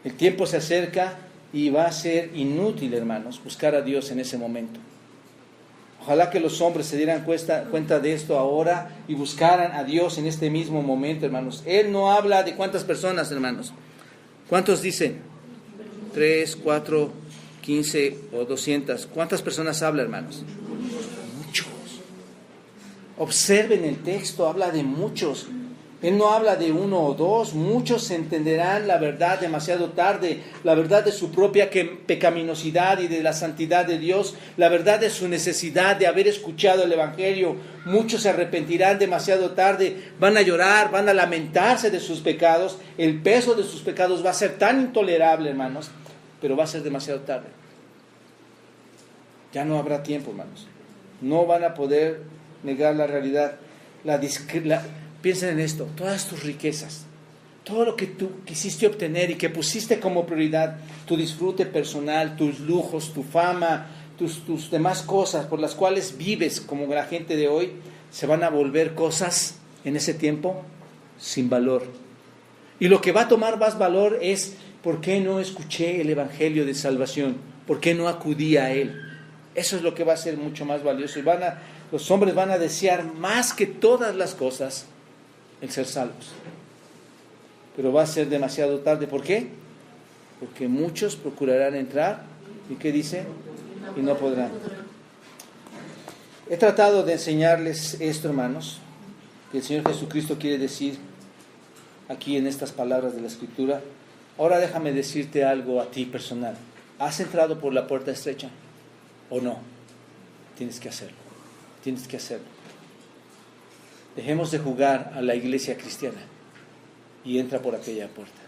El tiempo se acerca y va a ser inútil, hermanos, buscar a Dios en ese momento. Ojalá que los hombres se dieran cuenta de esto ahora y buscaran a Dios en este mismo momento, hermanos. Él no habla de cuántas personas, hermanos. ¿Cuántos dicen? 3, 4, 15 o 200. ¿Cuántas personas habla, hermanos? Muchos. Observen el texto, habla de muchos. Él no habla de uno o dos, muchos entenderán la verdad demasiado tarde, la verdad de su propia pecaminosidad y de la santidad de Dios, la verdad de su necesidad de haber escuchado el Evangelio. Muchos se arrepentirán demasiado tarde, van a llorar, van a lamentarse de sus pecados, el peso de sus pecados va a ser tan intolerable, hermanos, pero va a ser demasiado tarde. Ya no habrá tiempo, hermanos, no van a poder negar la realidad, piensen en esto, todas tus riquezas, todo lo que tú quisiste obtener y que pusiste como prioridad, tu disfrute personal, tus lujos, tu fama, tus demás cosas por las cuales vives como la gente de hoy, se van a volver cosas en ese tiempo sin valor. Y lo que va a tomar más valor es, ¿por qué no escuché el Evangelio de salvación? ¿Por qué no acudí a él? Eso es lo que va a ser mucho más valioso. Y los hombres van a desear más que todas las cosas el ser salvos. Pero va a ser demasiado tarde. ¿Por qué? Porque muchos procurarán entrar. ¿Y qué dice? Y no podrán. He tratado de enseñarles esto, hermanos, que el Señor Jesucristo quiere decir aquí en estas palabras de la Escritura. Ahora déjame decirte algo a ti personal. ¿Has entrado por la puerta estrecha o no? Tienes que hacerlo. Tienes que hacerlo. Dejemos de jugar a la iglesia cristiana y entra por aquella puerta.